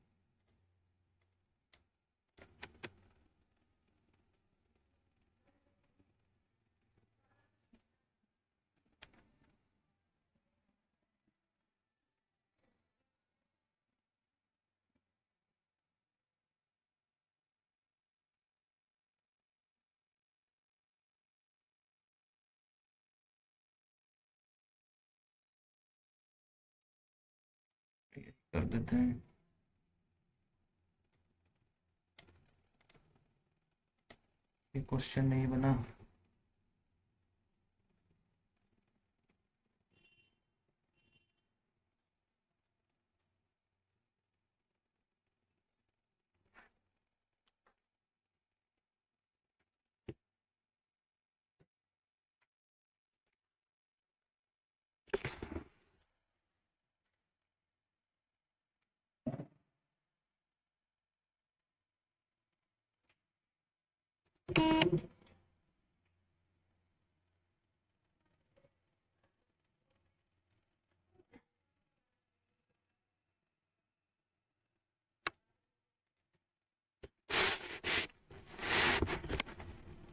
कर देते हैं। ये क्वेश्चन नहीं बना।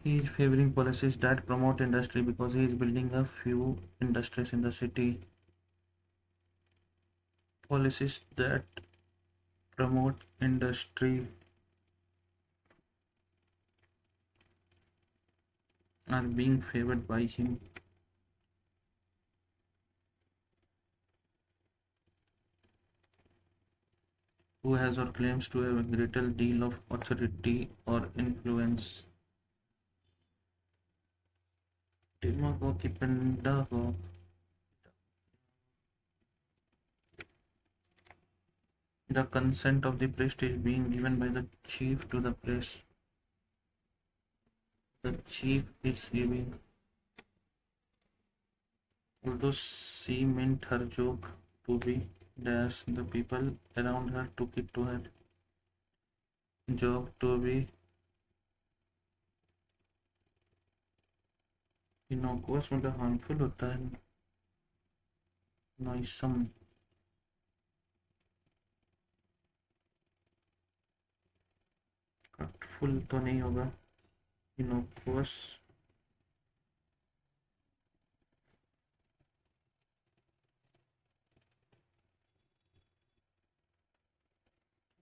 He is favoring policies that promote industry because he is building a few industries in the city. Policies that promote industry are being favored by him. Who has or claims to have a greater deal of authority or influence. Demagogy Pendago. The consent of the priest is being given by the chief to the priest. The chief is giving. Although she meant her joke to be dash, the people around her took it to her joke to be innocuous, मतलब harmful होता है, noisome. Hurtful तो नहीं होगा, innocuous.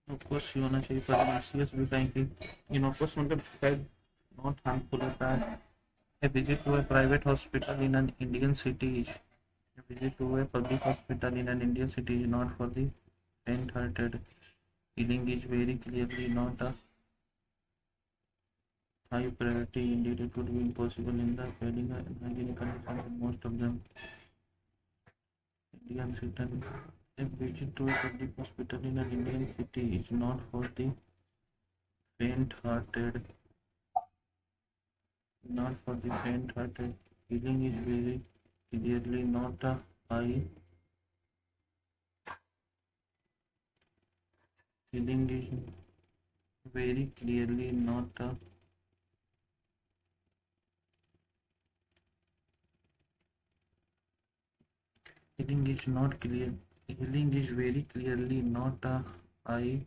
innocuous ही होना चाहिए, pernicious भी कहेंगे. innocuous मतलब शायद not harmful होता है. A visit to a private hospital in an Indian city is a visit to a public hospital in an Indian city is not for the faint-hearted. Healing is very clearly not a high priority. Indeed, it would be impossible in the failing and hygienic conditions in most of them. Indian city. A visit to a public hospital in an Indian city is not for the faint-hearted. Not for the faint-hearted. Healing is very clearly not a high. Healing is very clearly not a healing is not clear. Healing is very clearly not a high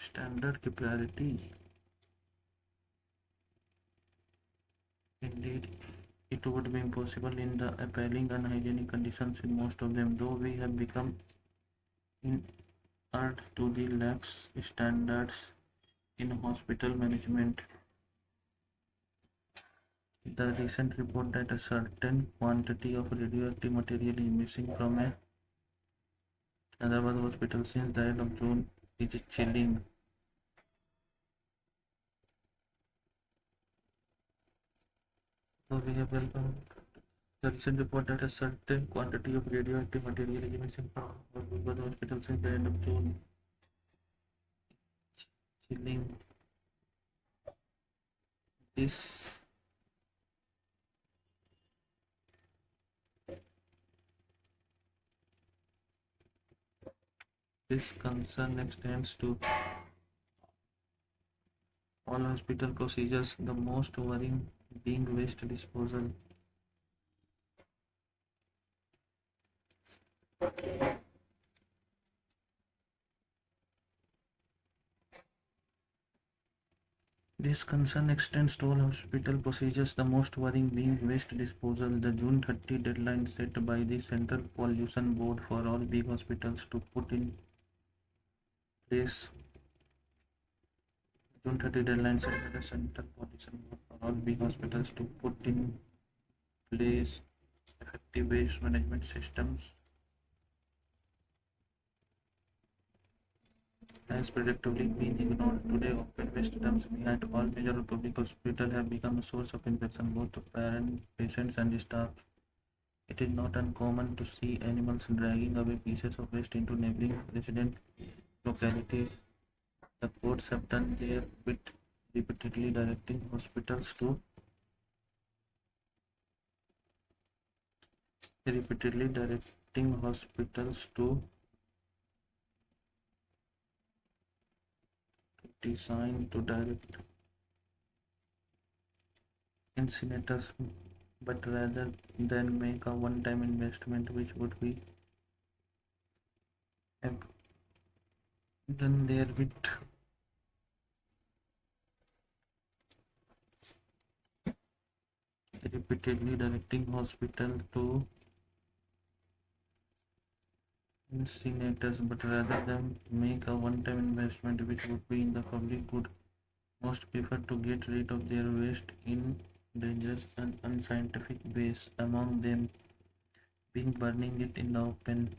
standard की priority. Indeed, it would be impossible in the appalling unhygienic conditions in most of them, though we have become inert to the lax standards in hospital management. The recent report that a certain quantity of radioactive material is missing from a Hyderabad hospital since the end of June is chilling. So we have welcomed the recent report that a certain quantity of radioactive material is missing from Hyderabad hospital since the end of June. Chilling. This concern extends to all hospital procedures, the most worrying being waste disposal. This concern extends to all hospital procedures, the most worrying being waste disposal. The June 30 deadline set by the Central Pollution Board for all big hospitals to put in place. June 30 deadline set by the Central Pollution Board for all big hospitals to put in place effective waste management systems. has predictably been ignored. Today, open waste dumps behind all major public hospitals have become a source of infection both to parents, patients, and staff. It is not uncommon to see animals dragging away pieces of waste into neighboring resident localities. The courts have done their bit, repeatedly directing hospitals to design to direct incinerators, but rather than make a one-time investment which would be have done their bit. Repeatedly directing hospital to incinerators, but rather than make a one-time investment which would be in the public good. Most prefer to get rid of their waste in dangerous and unscientific ways, among them being burning it in the open.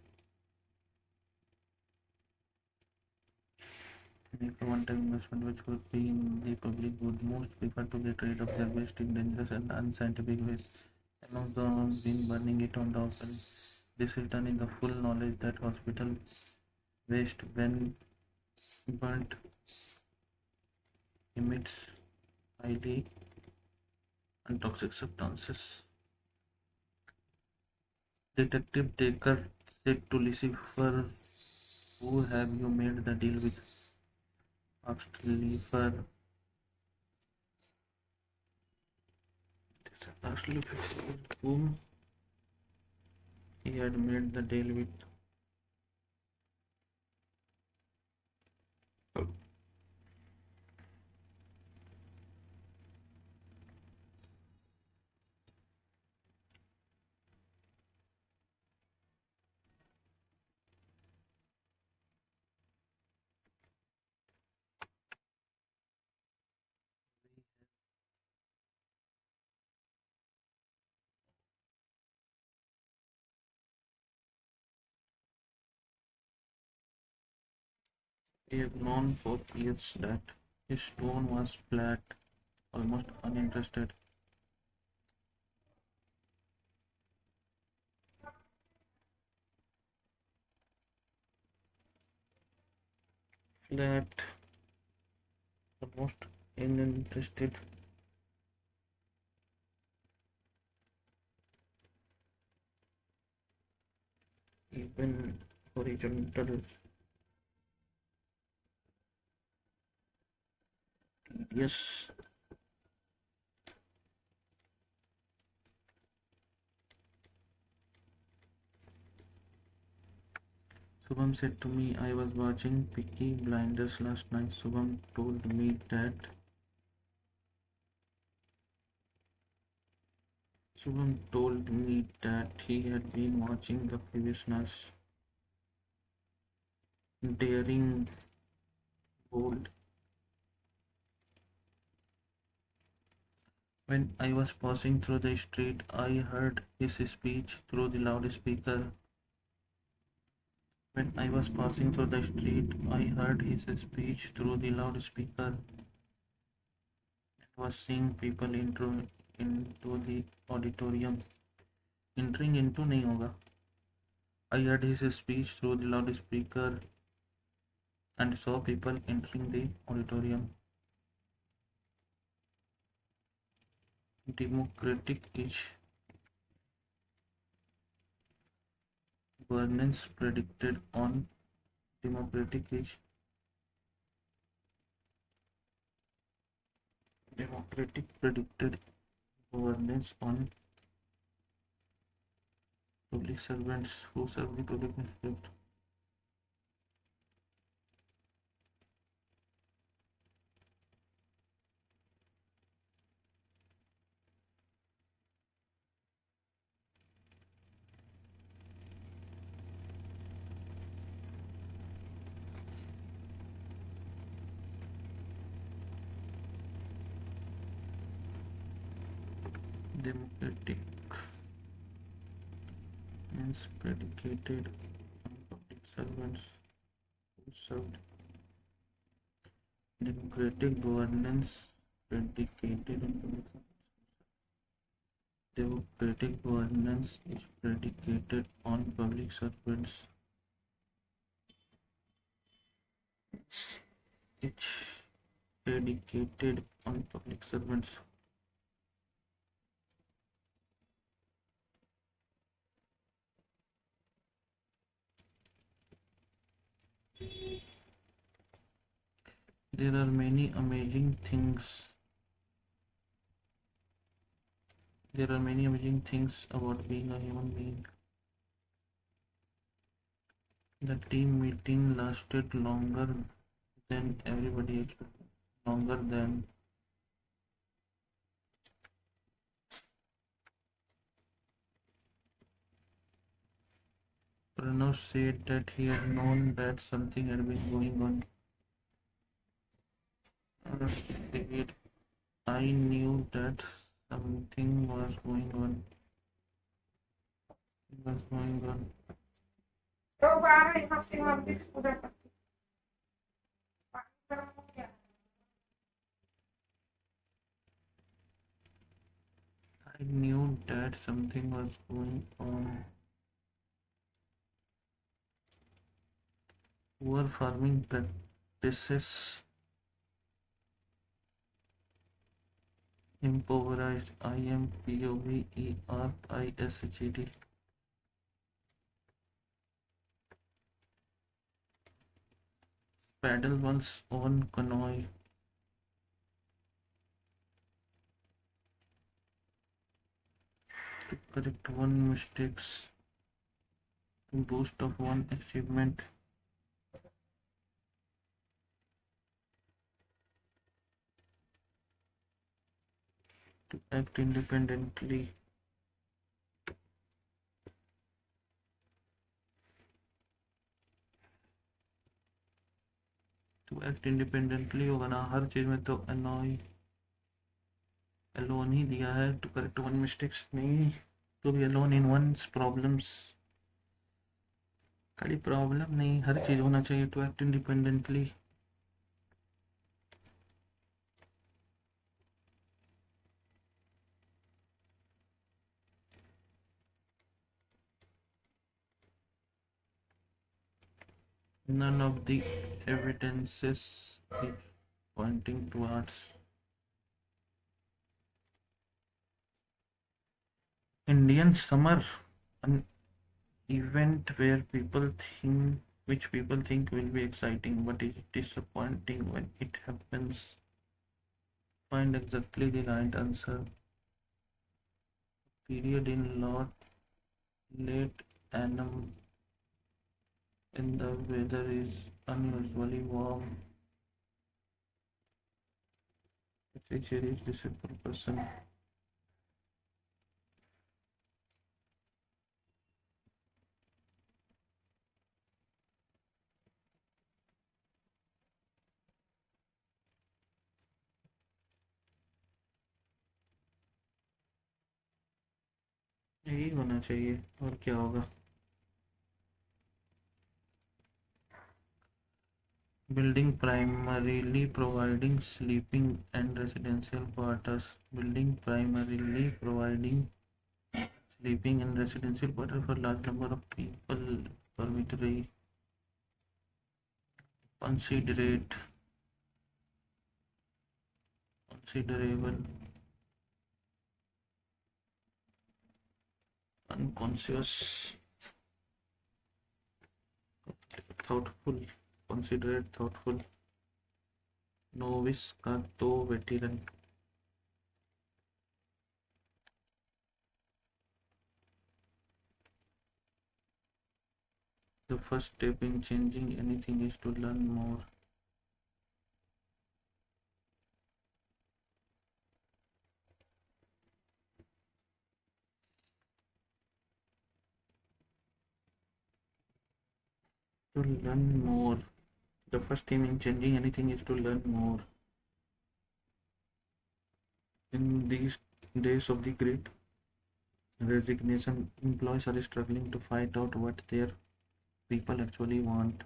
Make a one-time investment which would be in the public good. Most prefer to get rid of their waste in dangerous and unscientific ways, among them being burning it on the open. This is done in the full knowledge that hospital waste, when burnt, emits highly and toxic substances. Detective Taker said to Lucifer, "Who have you made the deal with?" asked Lucifer. Asked Lucifer whom he had made the deal with. We have known for years that his tone was flat, almost uninterested. Flat, almost uninterested. Even horizontal. Yes. Subham said to me, I was watching Peaky Blinders last night. Subham told me that he had been watching the previous night's daring bold. When I was passing through the street, I heard his speech through the loudspeaker. When I was passing through the street, I heard his speech through the loudspeaker. Was seeing people into the auditorium. Entering into नहीं होगा. I heard his speech through the loudspeaker and saw people entering the auditorium. Democratic is governance predicted on democratic predicted governance on public servants who serve the public interest. Democratic means predicated on public servants who served Democratic governance predicated on democratic governance is predicated on public servants. It's predicated on public servants. There are many amazing things. There are many amazing things about being a human being. The team meeting lasted longer than everybody expected. Longer than Pranav said that he had known that something had been going on. Said, I knew that something was going on. Was going on. I knew that something was going on. Poor farming practices impoverished IMPOVERISGD. Paddle one's own canoe. To correct one mistakes. To boast of one achievement. To act independently. To act independently होगा ना, हर चीज में तो annoy alone ही दिया है. To correct one mistakes नहीं, to be alone in one's problems. खाली problem नहीं, हर चीज होना चाहिए. To act independently. None of the evidences is pointing towards Indian summer, an event where which people think will be exciting, but is disappointing when it happens. Find exactly the right answer. Period in late annum when the weather is unusually warm. It's a cherished disabled person. यही होना चाहिए, और क्या होगा. Building primarily providing sleeping and residential quarters. Building primarily providing sleeping and residential quarters for large number of people. Permitted. Considerate. Considerable. Unconscious. Thoughtful. Considerate, thoughtful. Novice का तो veteran. The first step in changing anything is to learn more. To learn more. The first thing in changing anything is to learn more. In these days of the great resignation, employees are struggling to find out what their people actually want.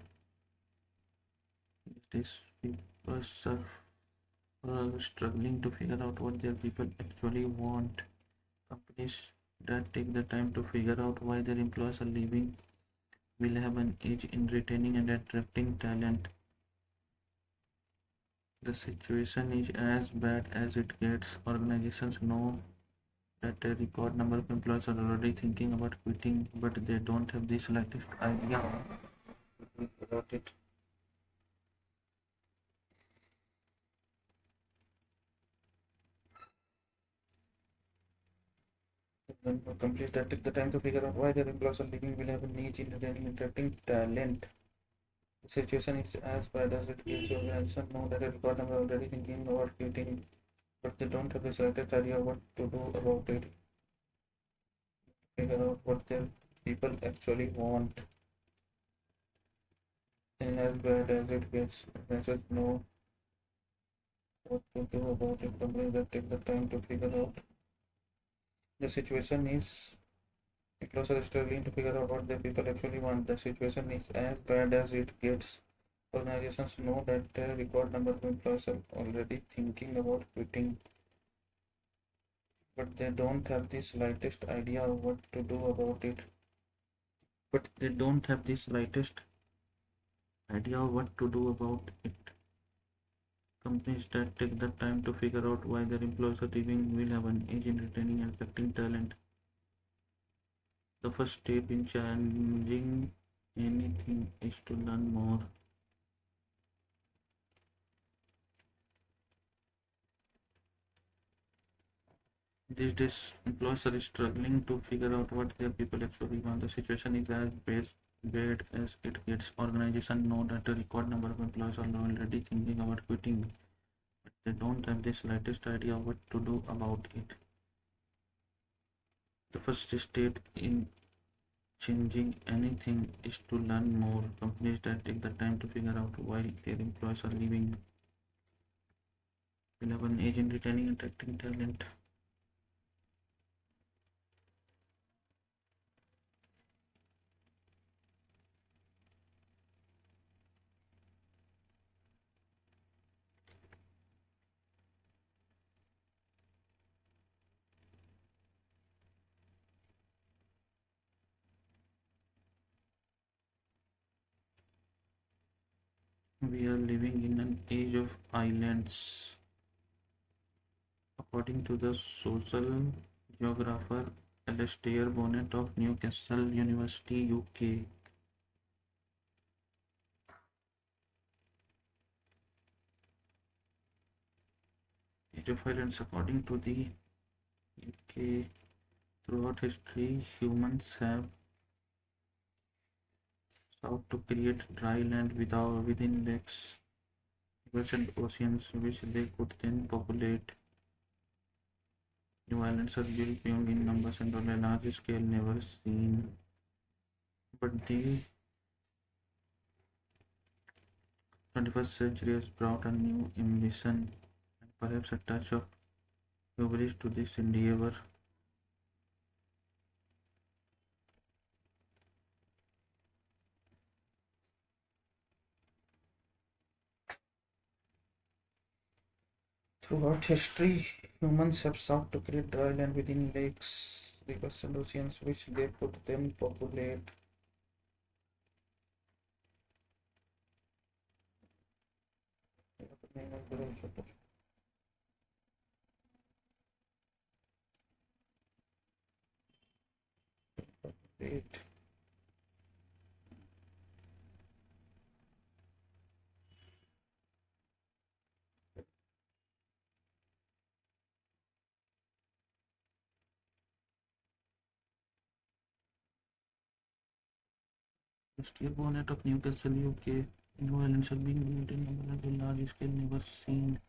These days, are struggling to figure out what their people actually want. Companies that take the time to figure out why their employees are leaving will have an edge in retaining and attracting talent. The situation is as bad as it gets. Organizations know that a record number of employees are already thinking about quitting, but they don't have the slightest idea about it. When companies that take the time to figure out why their employees are leaving will have a niche in attracting talent. The situation is as bad as it gets. Organizations know that a record number are already thinking about quitting, but they don't have the slightest idea what to do about it. Figure out what their people actually want. And as bad as it gets, organizations know what to do about it. Companies that take the time to figure out the situation is employees are struggling to figure out what their people actually want. The situation is as bad as it gets. Organizations know that a record number of employees are already thinking about quitting, but they don't have the slightest idea what to do about it. But they don't have the slightest idea what to do about it. Companies that take the time to figure out why their employees are leaving will have an edge in retaining and attracting talent. The first step in changing anything is to learn more. These days, employees are struggling to figure out what their people actually want. The situation is as bad as it gets. Organizations know that a record number of employees are already thinking about quitting, but they don't have the slightest idea what to do about it. The first step in changing anything is to learn more. Companies that take the time to figure out why their employees are leaving will have an edge in retaining and attracting talent. We are living in an age of islands. According to the social geographer Alastair Bonnet of Newcastle University, UK, age of islands, according to the UK, throughout history, humans have sought to create dry land within lakes, rivers, and oceans, which they could then populate. New islands are built young in numbers and on a large scale never seen. But the 21st century has brought a new ambition and perhaps a touch of hubris to this endeavor. Throughout history, humans have sought to create dry land within lakes, rivers, and oceans, which they could then populate. Great. Steel bonnet of Newcastle, UK. New islands are being built in a large scale never seen.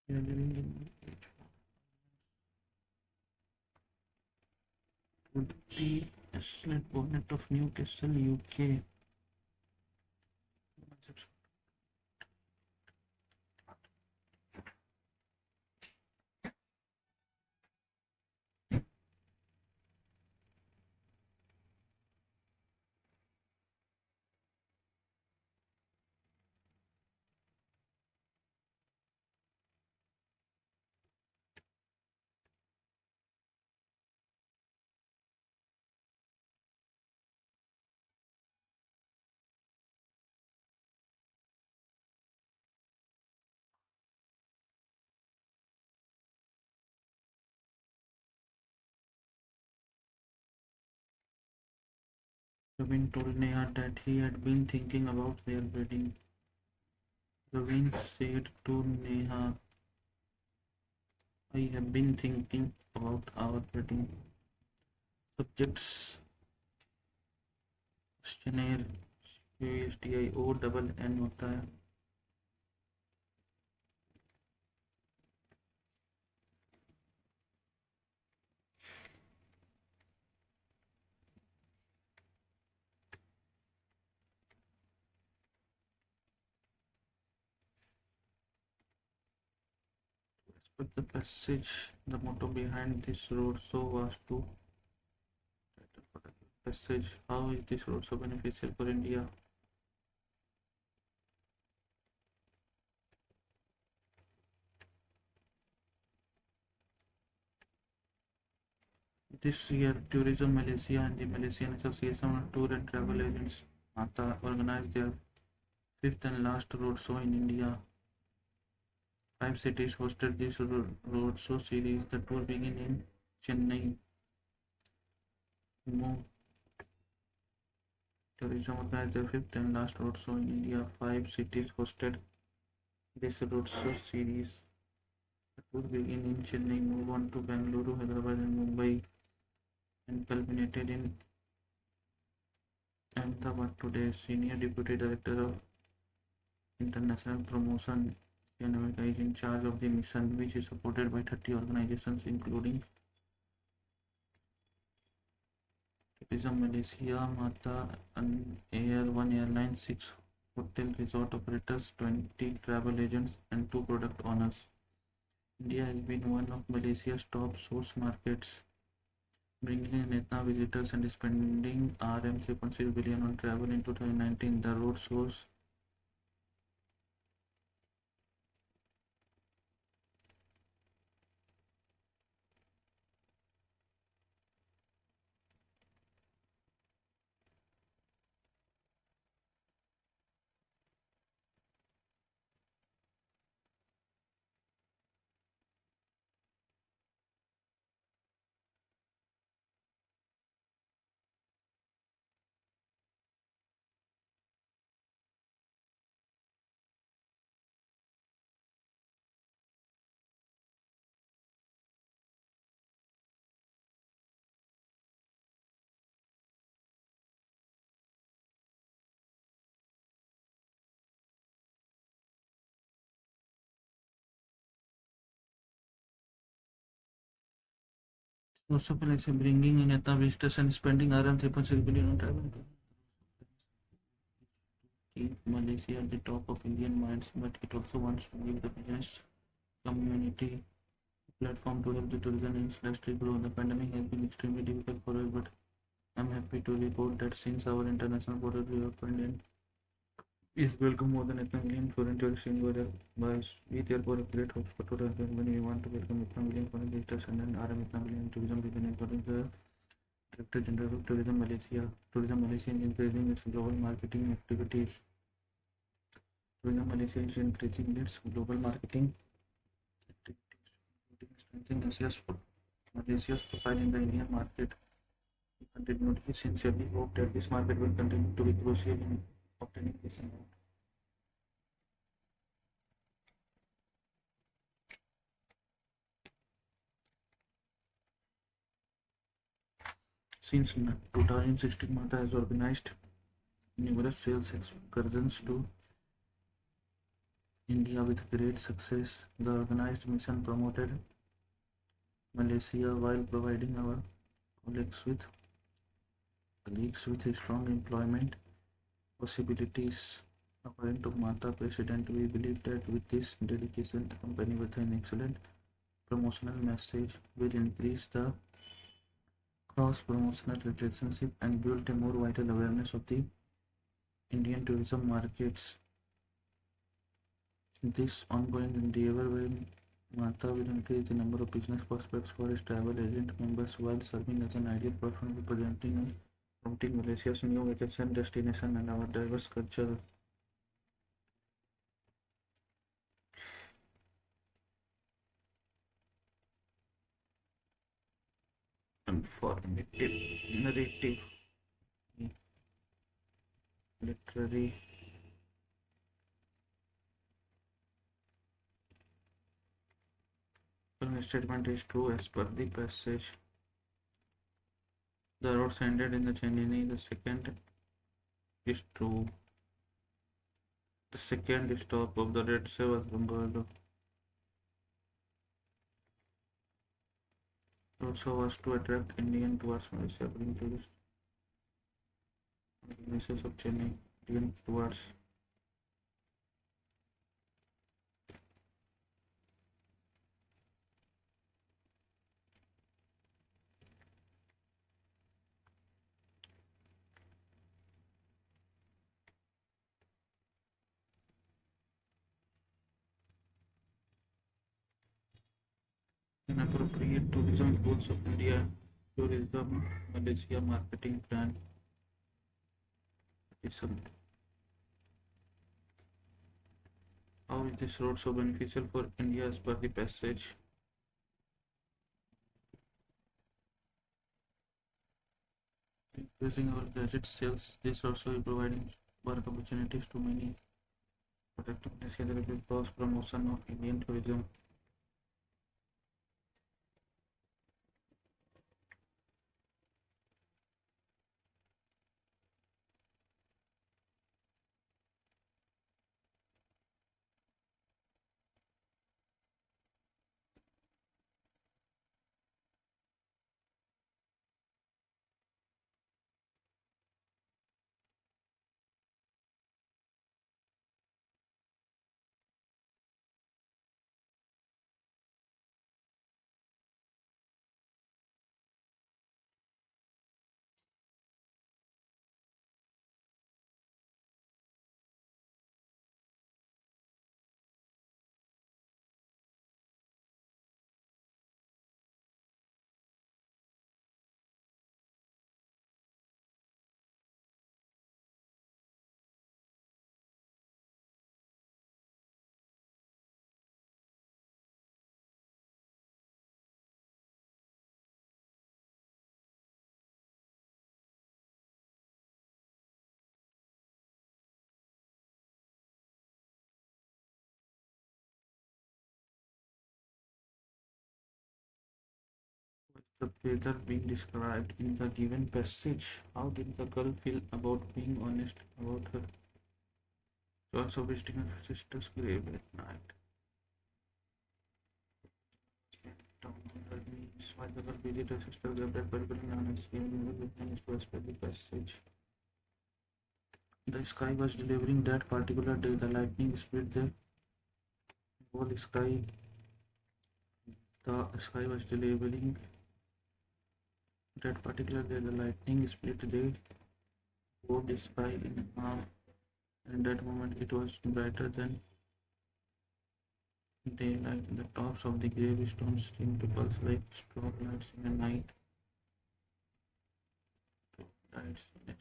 We are living in the Aslet Bonnet of Newcastle, UK. Ravin told Neha that he had been thinking about their wedding. Ravin said to Neha, I have been thinking about our wedding. Subjects questionnaire USDIO double N होता है. But the passage, the motto behind this road show was to passage. How is this road so beneficial for India? This year, Tourism Malaysia and the Malaysian Association of Tour and Travel Agents (MATA) organized their fifth and last roadshow in India. 5 cities hosted this roadshow series. The tour began in Chennai. Tourism organized their fifth and last roadshow in India. 5 cities hosted this roadshow series. The tour began in Chennai, moved on to Bengaluru, Hyderabad, and Mumbai, and culminated in Ahmedabad today. Senior Deputy Director of International Promotion in America is in charge of the mission, which is supported by 30 organizations, including Tourism Malaysia, MATA, Air One Airline, 6 hotel resort operators, 20 travel agents, and 2 product owners. India has been one of Malaysia's top source markets, bringing in ethnic visitors and spending RM 3.6 billion on travel in 2019. The road shows also bringing in ethnic visitors and spending RM 3.6 billion on travel. Keep Malaysia at the top of Indian minds, but it also wants to give the business community a platform to help the tourism industry grow. The pandemic has been extremely difficult for us, but I'm happy to report that since our international borders reopened and is welcome more than 8 million foreign tourists in Goa. We therefore a great hopes for tourism when we want to welcome 8 million foreign visitors and then RM 8 million tourism region, according to the Director General of Tourism Malaysia. Tourism Malaysia is increasing its global marketing activities. Tourism Malaysia is increasing its global marketing activities, including strengthening Malaysia's profile in the Indian market. We continue to sincerely hope that this market will continue to be crucial in obtaining this amount. Since 2016, MATA has organized numerous sales excursions to India with great success. The organized mission promoted Malaysia while providing our colleagues with strong employment possibilities. According to Mata President, we believe that with this dedication, the company with an excellent promotional message will increase the cross-promotional relationship and build a more vital awareness of the Indian tourism markets. This ongoing endeavor will Mata will increase the number of business prospects for its travel agent members while serving as an ideal platform representing and promoting Malaysia's new vacation destination and our diverse culture. Informative, narrative, literary. The statement is true as per the passage. The roads ended in the Chenini. The second is true. The second stop of the Red Sea was Bengal. Also was to attract Indian towards Malaysia, bring tourists. Message of Chennai, Indian towards. Inappropriate tourism goals of India, tourism, Malaysia marketing plan. How is this road so beneficial for India as per the passage? Increasing our gadget sales, this also is providing work opportunities to many, protecting the cross promotion of Indian tourism. The weather being described in the given passage. How did the girl feel about being honest about her choice of visiting her sister's grave at night? Down on her knees while the girl visited her sister's grave, that particular honest evening was witnessed to as per the passage. The sky was delivering that particular day. The lightning split the whole sky. The sky was delivering that particular day. The lightning split the whole sky in half. In that moment, it was brighter than daylight. The tops of the gravestones seemed to pulse like strobe lights in a night. Lights in it.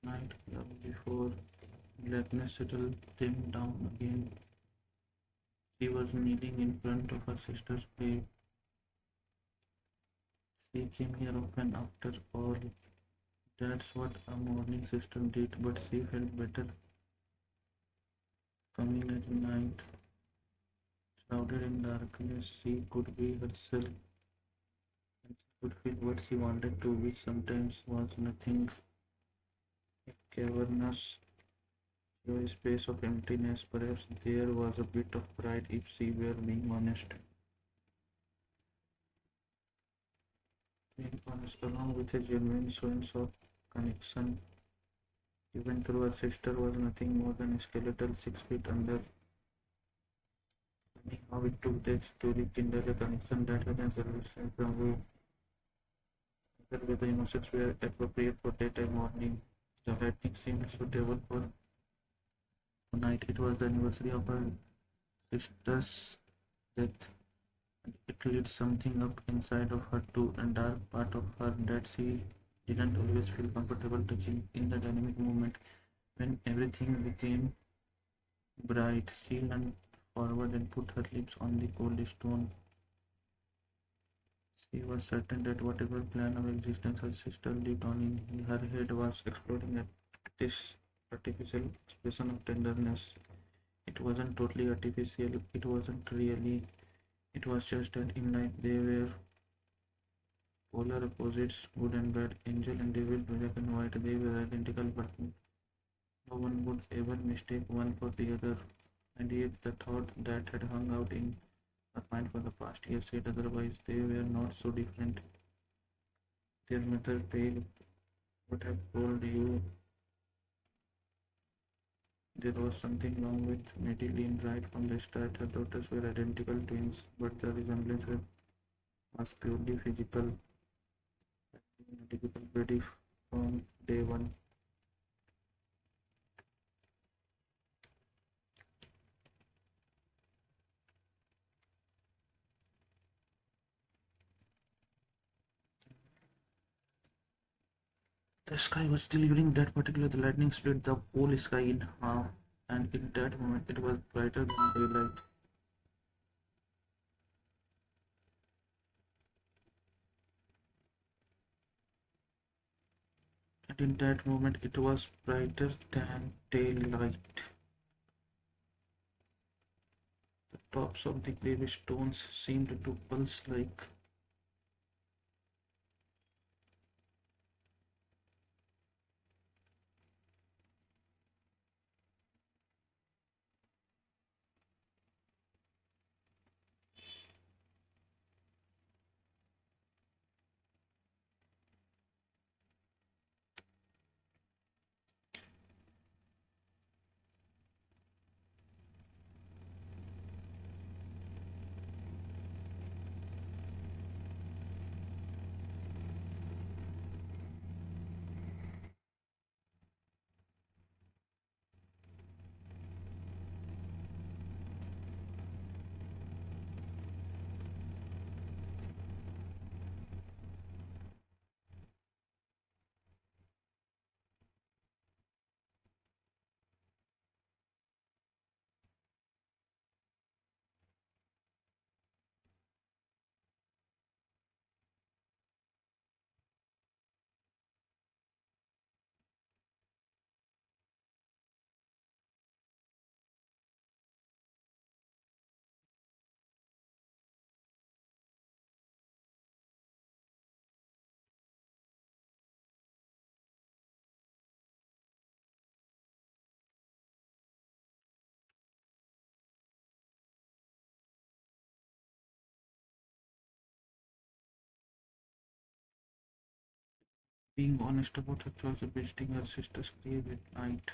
Night club before blackness settled them down again. She was kneeling in front of her sister's grave. She came here often after all. That's what a mourning sister did, but she felt better coming at night. Shrouded in darkness, she could be herself and she could feel what she wanted to, which sometimes was nothing, a cavernous a space of emptiness. Perhaps there was a bit of pride if she were being honest. Being honest, along with a genuine sense of connection, even though her sister was nothing more than a skeletal 6 feet under. Learning how it took days to rekindle a connection that had an evolution from whether the emotions were appropriate for daytime morning. The lightning seemed suitable for tonight. It was the anniversary of her sister's death, and it lit something up inside of her too, a dark part of her that she didn't always feel comfortable touching. In the dynamic moment when everything became bright, she leaned forward and put her lips on the cold stone. She was certain that whatever plan of existence her sister lived on in her head was exploding at this artificial expression of tenderness. It wasn't totally artificial, it wasn't really, it was just that in life they were polar opposites, good and bad, angel and devil, black and white. They were identical, but no one would ever mistake one for the other. And yet the thought that had hung out in her mind for the past year said otherwise. They were not so different. Their mother, Pale, would have told you there was something wrong with Madeline right from the start. Her daughters were identical twins, but the resemblance was purely physical, a typical baby from day one. The sky was delivering that particular the lightning split the whole sky in half, and in that moment it was brighter than daylight. And in that moment it was brighter than daylight. The tops of the gravestones seemed to pulse like being honest about her choice of visiting her sister's grave at night.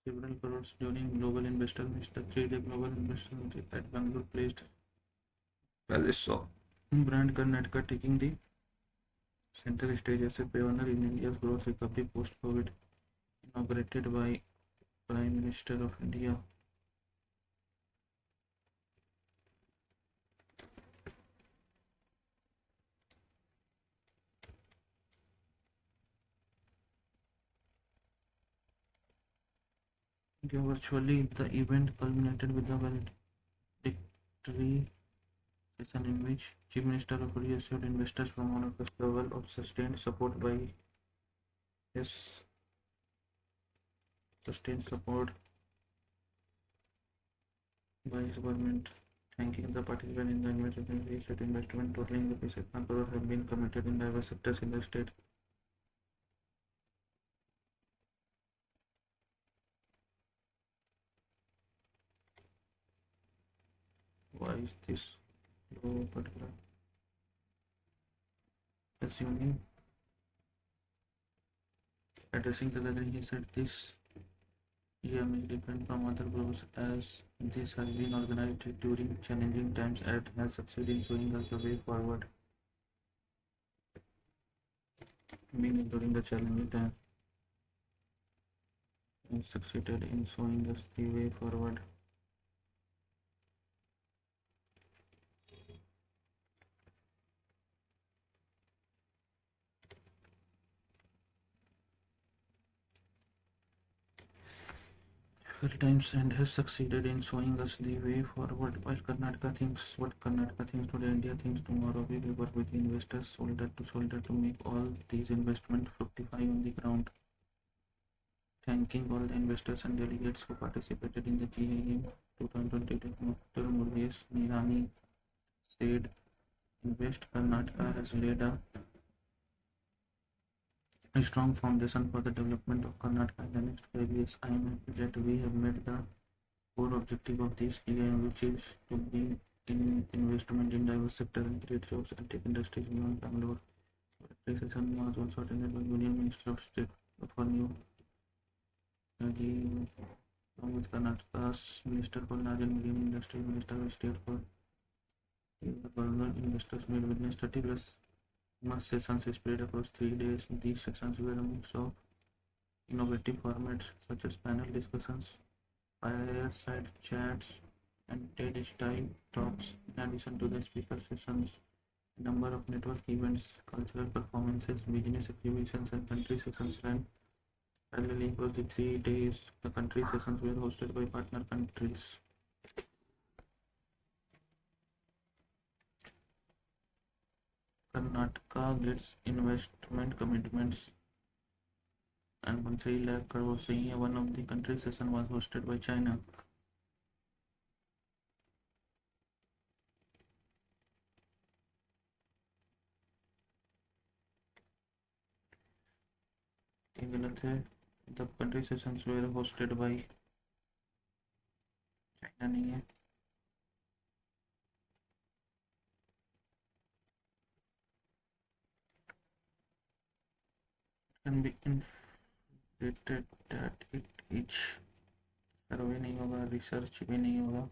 several crores during global investor meet. The 3-day global investor meet at Bangalore placed Palace saw brand Karnataka taking the center stage as a pioneer in India's growth recovery post-COVID, inaugurated by Prime Minister of India. Virtually, the event culminated with the valedictory session in which Chief Minister of India assured investors from one of the level of sustained support by his government, thanking the participant in the investment. He said investment totaling rupees 1 crore have been committed in diverse sectors in the state. Why is this low particular? Assuming addressing the gathering, he said this year may different from other groups as this has been organized during challenging times and has succeeded in showing us the way forward. Meaning during the challenging time has succeeded in showing us the way forward. Times and has succeeded in showing us the way forward. While Karnataka thinks what Karnataka thinks today, India thinks tomorrow. We will work with investors shoulder to make all these investments fructify on the ground. Thanking all the investors and delegates who participated in the GA in 2022, Dr. Murugesh Nirani said, Invest Karnataka has laid a strong foundation for the development of Karnataka in the next 5 years. I am happy that we have met the core objective of this year, which is to be in investment in diverse sectors and create jobs and tech industries beyond Bangalore. The session was also attended by Union Minister of State for New Energy, along with Karnataka's Minister for Large and Medium Industry, Minister of State for the government. Investors may witness 30 plus sessions spread across 3 days. These sessions were a mix of innovative formats such as panel discussions, fireside chats, and TED-style talks. In addition to the speaker sessions, a number of network events, cultural performances, business exhibitions, and country sessions ran parallelly across the 3 days. The country sessions were hosted by partner countries. Karnataka gets investment commitments and 3 lakh crores a year. One of the country session was hosted by China. The country sessions were hosted by China नहीं है. Can be inflated that it each सर्वे नहीं होगा, research भी नहीं होगा,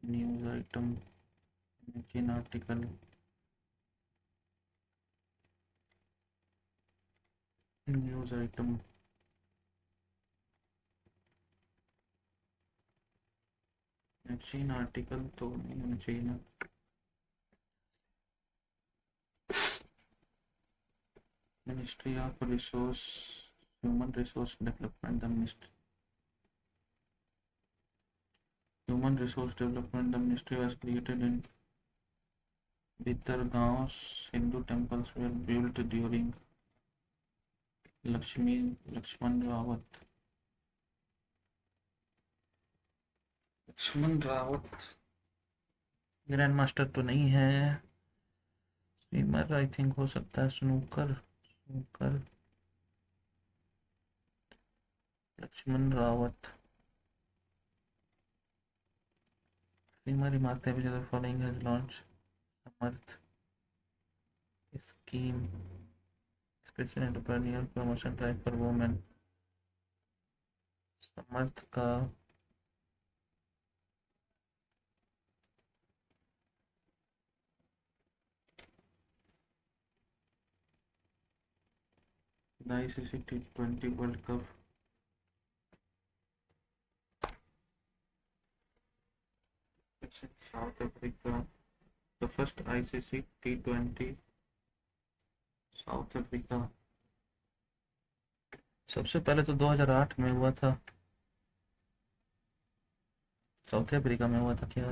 news item, magazine article, news item, magazine article तो नहीं होना चाहिए ना. Ministry of Human Resource Development, Human Resource Development, the ministry was created in Bitargaon. Hindu temples were built during Lakshman Rawat grandmaster तो नहीं है. Swimmer I think हो सकता है. Snooker Lakshman Rawat. Swimmer Himalaya which other following has launched Samarth scheme, special entrepreneurial promotion drive for women. समर्थ का ICC T20 world cup south Africa, the first ICC T20 south Africa. सबसे पहले तो 2008 में हुआ था, साउथ अफ्रीका में हुआ था क्या?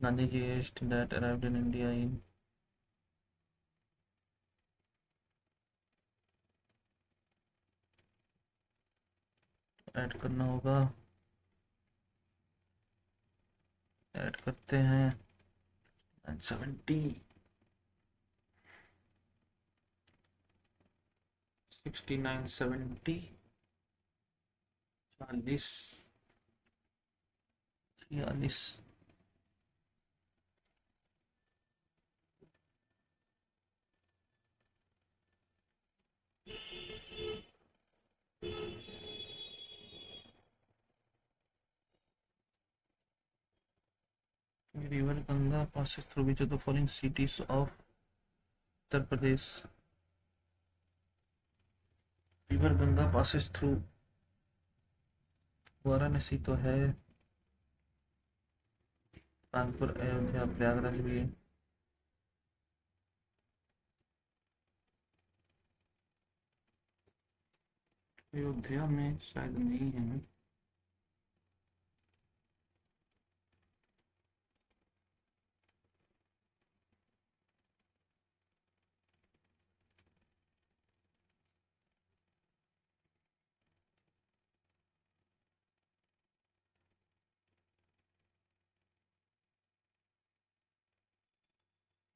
Gandhi ji that arrived in India in add करना होगा, ऐड करते हैं 70 69 70 40 46। River Ganga passes through which of the following cities of Uttar Pradesh? River Ganga passes through Varanasi तो है, कानपुर, अयोध्या, प्रयागराज भी है। अयोध्या में शायद नहीं है।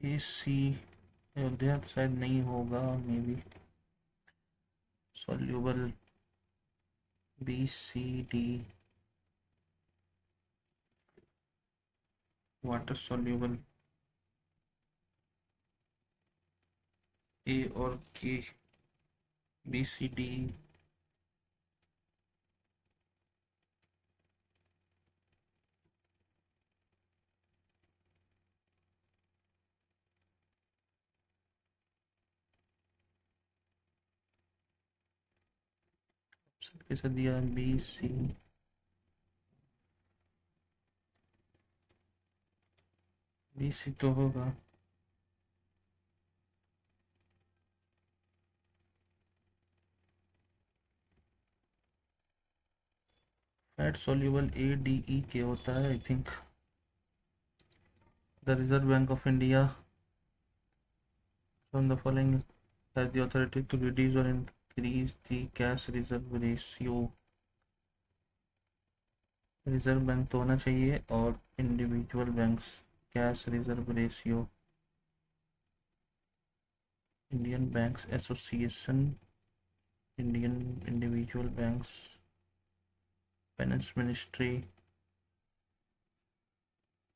AC अयोध्या शायद नहीं होगा, may be soluble BCD water soluble A और K BCD कैसे दिया? BC तो होगा। फैट सॉल्यूबल ADE होता है I think. The Reserve Bank of India from the following has the authority to reduce or increase the cash reserve ratio. Reserve Bank तो होना चाहिए, or individual banks cash reserve ratio. Indian Banks Association, Indian individual banks, finance ministry,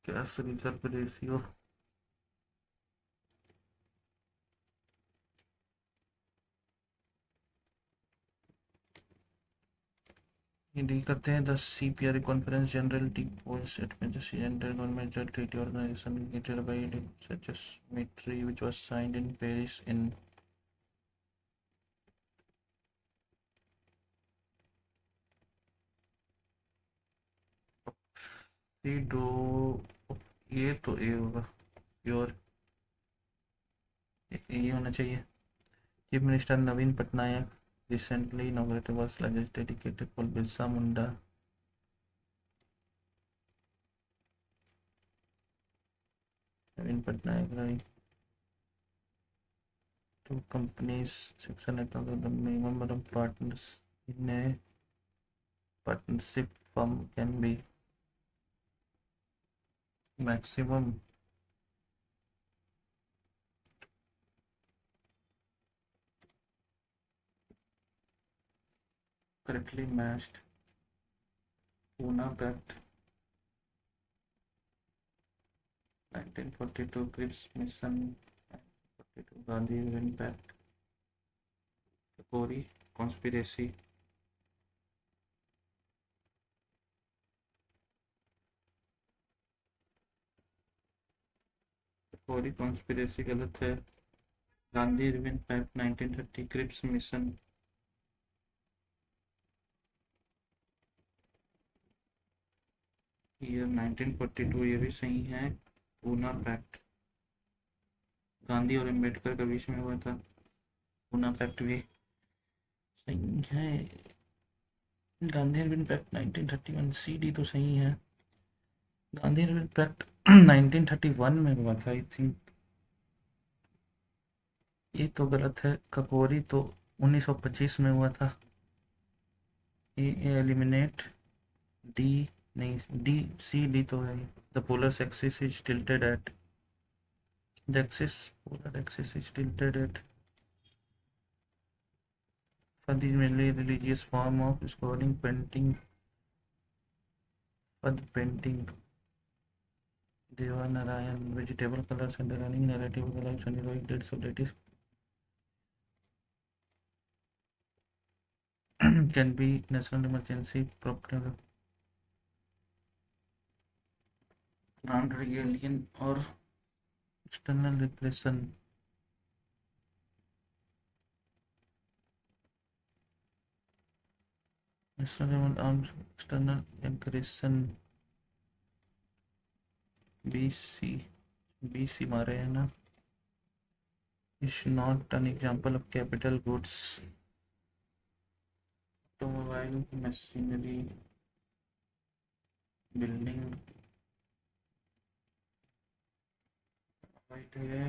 cash reserve ratio. Deal करते हैं। The CPR conference general deposit at measures general government treaty organisation created by such as Mitri, which was signed in Paris in दो। ये तो ए होगा pure, ये होना चाहिए। Chief minister Naveen Patnaik recently inaugurated was largest dedicated for Birsa Munda। Naveen Patnaik right to companies section at the minimum of partners in a partnership firm can be maximum correctly matched Pune Pact 1942 Crips Mission 1942 Gandhi Union Pact Kori conspiracy कपूरी conspiracy गलत है। Gandhi Irwin pact 1930, Cripps mission, year 1942, ये भी सही है। Poona pact Gandhi और अम्बेडकर के बीच में हुआ था। पूना पैक्ट भी सही है। गांधी इरविन पैक्ट 1931, सीडी तो सही है। गांधी इरविन पैक्ट 1931 में हुआ था आई थिंक। ये तो गलत है। ककोरी तो 1925 में हुआ था। ए एलिमिनेट डी, नहीं डी, सी डी तो है। The polar axis is tilted at, the axis, polar axis is tilted at for the mainly religious form of scrolling painting, pad painting, Deva Narayan, vegetable colors and the running narrative of the lives and heroic deeds of deities can be national emergency proclaimed, armed rebellion or external repression. National armed external aggression, BC, BC मारे है ना। is not an example of capital goods, automobile, machinery, building, right है।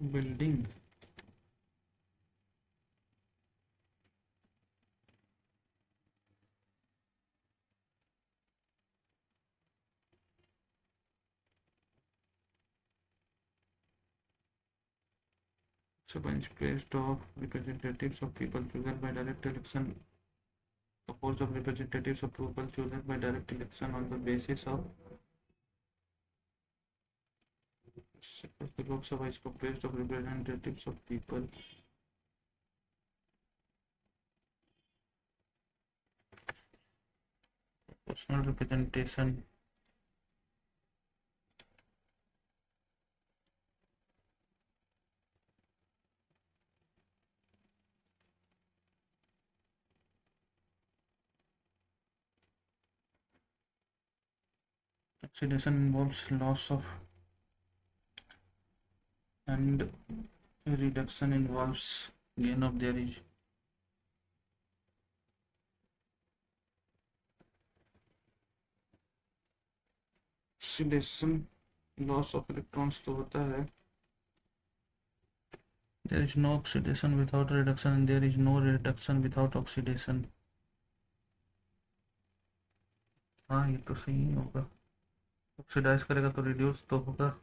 Building, bunch based of representatives of people chosen by direct election, composed of representatives of people chosen by direct election on the basis of the Lok Sabha is composed of representatives of people. Personal representation, oxidation involves loss of, and reduction involves gain of their is. Oxidation loss of electrons तो होता है। There is no oxidation without reduction and there is no reduction without oxidation. हाँ, ये तो सही होगा। Oxidise करेगा तो रिड्यूस तो होगा।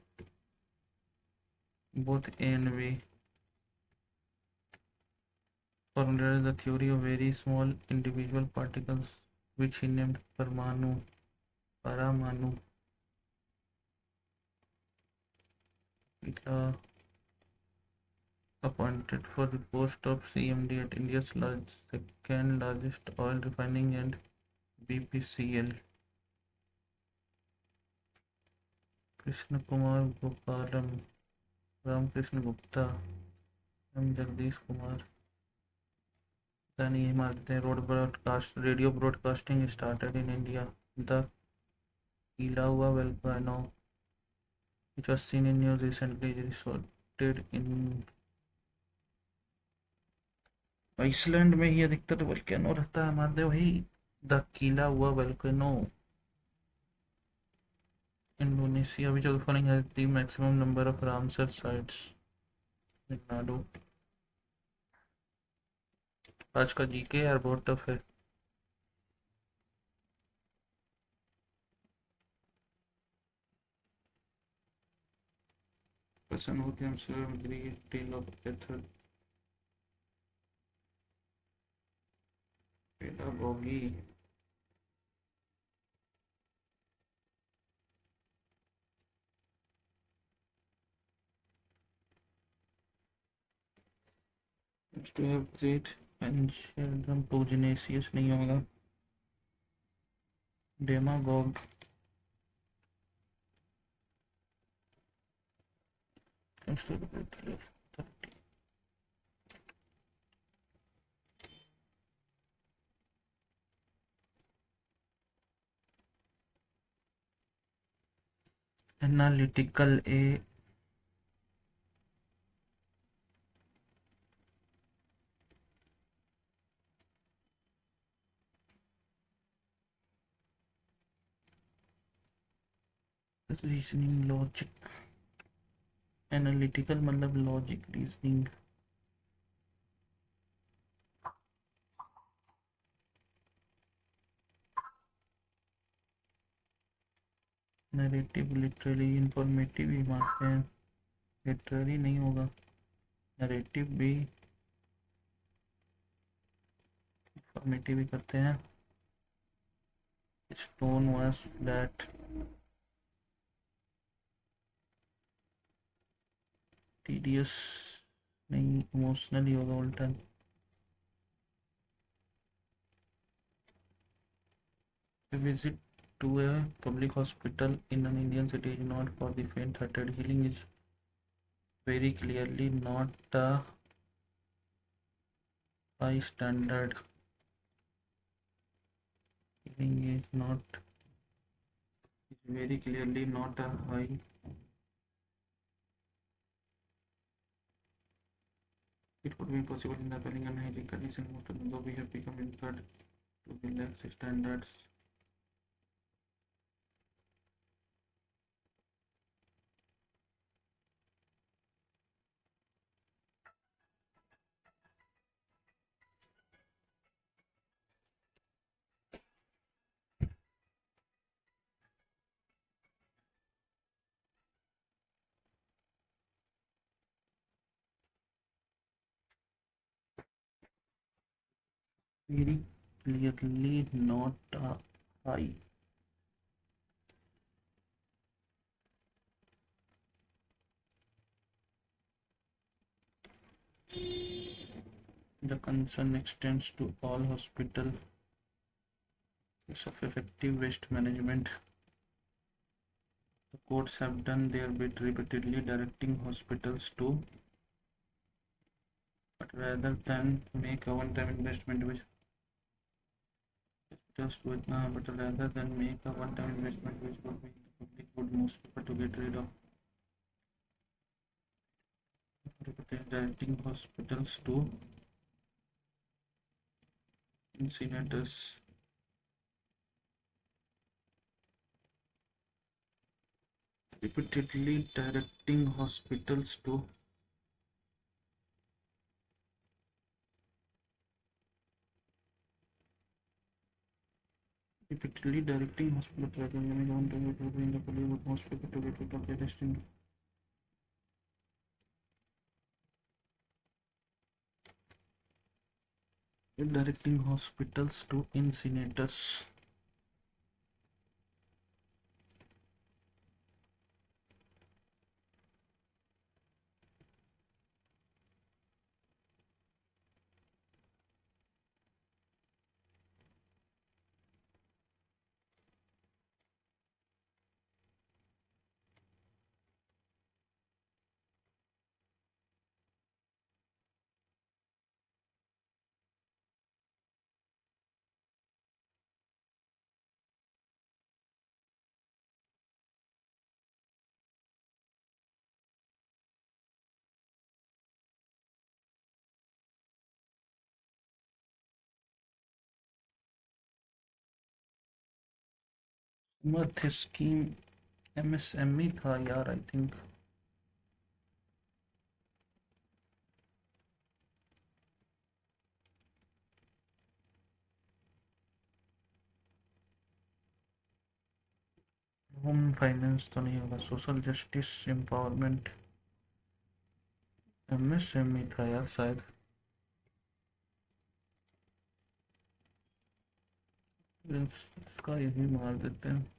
both A and B. Formulated the theory of very small individual particles which he named paramanu. Appointed for the post of CMD at India's second largest oil refining and BPCL. Krishna Kumar Gopalam, Ramkrishna Gupta, M. Jagdish Kumar. Then radio broadcasting started in India. The Ilawa volcano, which was seen in news recently, resulted in Iceland में ही अधिकतर volcano रहता है हमारे भाई। The कीला हुआ volcano, Indonesia which of the following has the maximum number of Ramsar sites? Tamil Nadu. आज का जीके यार बहुत टफ है। person who can serve the tale of Ethel, pedagogy, to have great एंशियम टोजिनेसियस नहीं होगा, डेमागोग, एनालिटिकल ए रीजनिंग लॉजिक, एनालिटिकल मतलब logic reasoning, narrative literary informative भी मारते हैं, लिटरेरी नहीं होगा, नरेटिव भी इंफॉर्मेटिव भी करते हैं। स्टोन वाज फ्लैट, टीडियस नहीं, इमोशनल ही होगा उल्टा। Visit to a public hospital in an Indian city is not for the faint-hearted. Healing is very clearly not a high standard. Healing is very clearly not a high. It could be possible in the following unhygienic condition. Most of them, though, we have become impaired to the lax standards. Very clearly not a high. The concern extends to all hospitals of effective waste management. The courts have done their bit repeatedly, directing hospitals to, but rather than make a one-time investment which would be the public would most prefer to get rid of, directing hospitals to incinerators. Repeatedly directing hospitals to repeatedly directing hospitals rather than one to get rid of the public would most prefer to get rid of their destined. Directing hospitals to incinerators. मर्थ scheme MSME था यार, I think. Home finance तो नहीं होगा, social justice empowerment MSME था यार शायद। इसका यही मार देते हैं।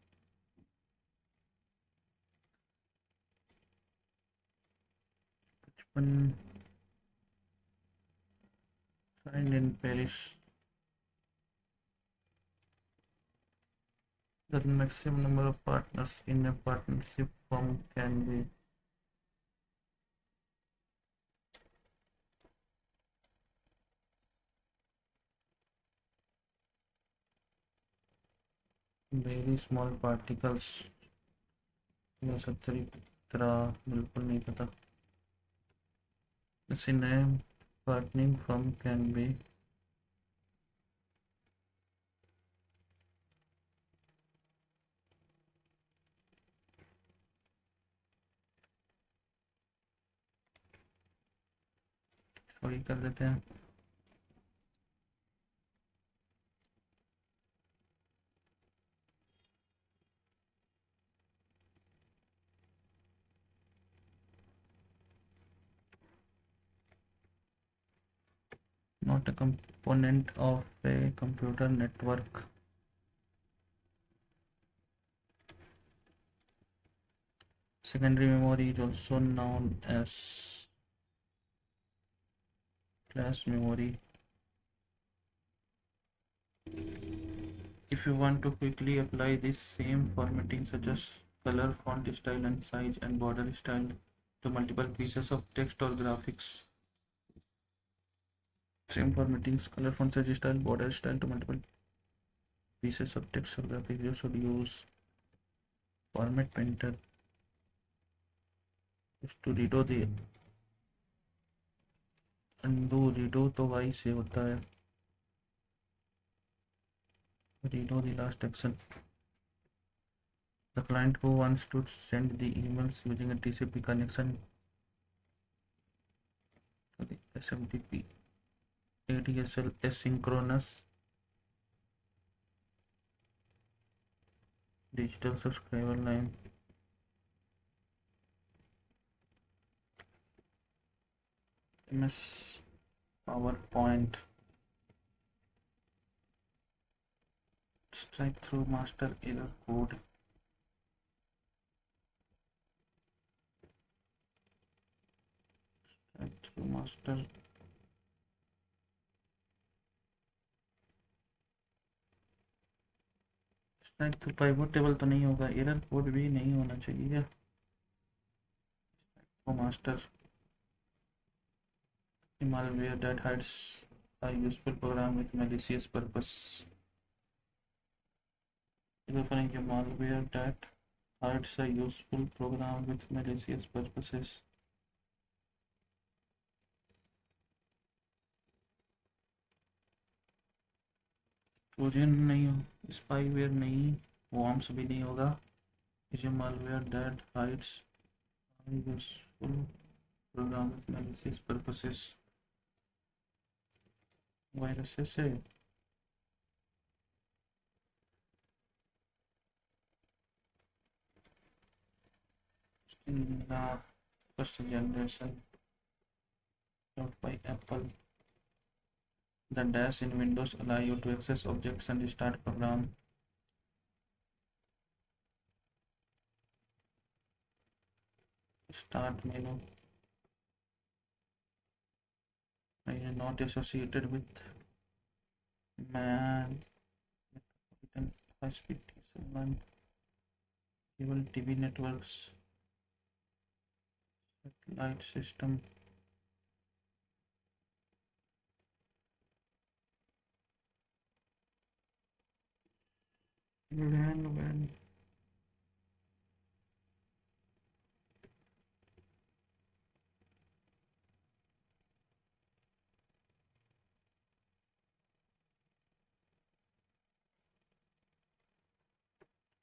and in Paris. The maximum number of partners in a partnership firm can be very small particles. ये सब तरह बिल्कुल नहीं पता. इसी नए partnering firm can be वही कर देते हैं. Not a component of a computer network. Secondary memory is also known as flash memory. If you want to quickly apply this same formatting such as color, font style and size and border style to multiple pieces of text or graphics. Same formatting, color, font size, style, border style to multiple pieces of text or graphics. You should use format painter to redo the undo. Redo तो y से होता है. Redo the last action. The client who wants to send the emails using a TCP connection to the SMTP ADSL asynchronous digital subscriber line. MS PowerPoint. Strike through master error code. Strike through master. Strike through pivot table तो नहीं होगा. Error code भी नहीं होना चाहिए. तो master malware that hides a useful program with malicious purpose. Referring to malware that hides a useful program with malicious purposes. Trojan नहीं हो, स्पाईवेयर नहीं, वॉर्म्स भी नहीं होगा. Is a malware that hides a useful program with malicious purposes. Viruses है. First generation by Apple. The dash in Windows allow you to access objects and start program. Start menu. I am not associated with man. High speed cable TV networks. Satellite system. When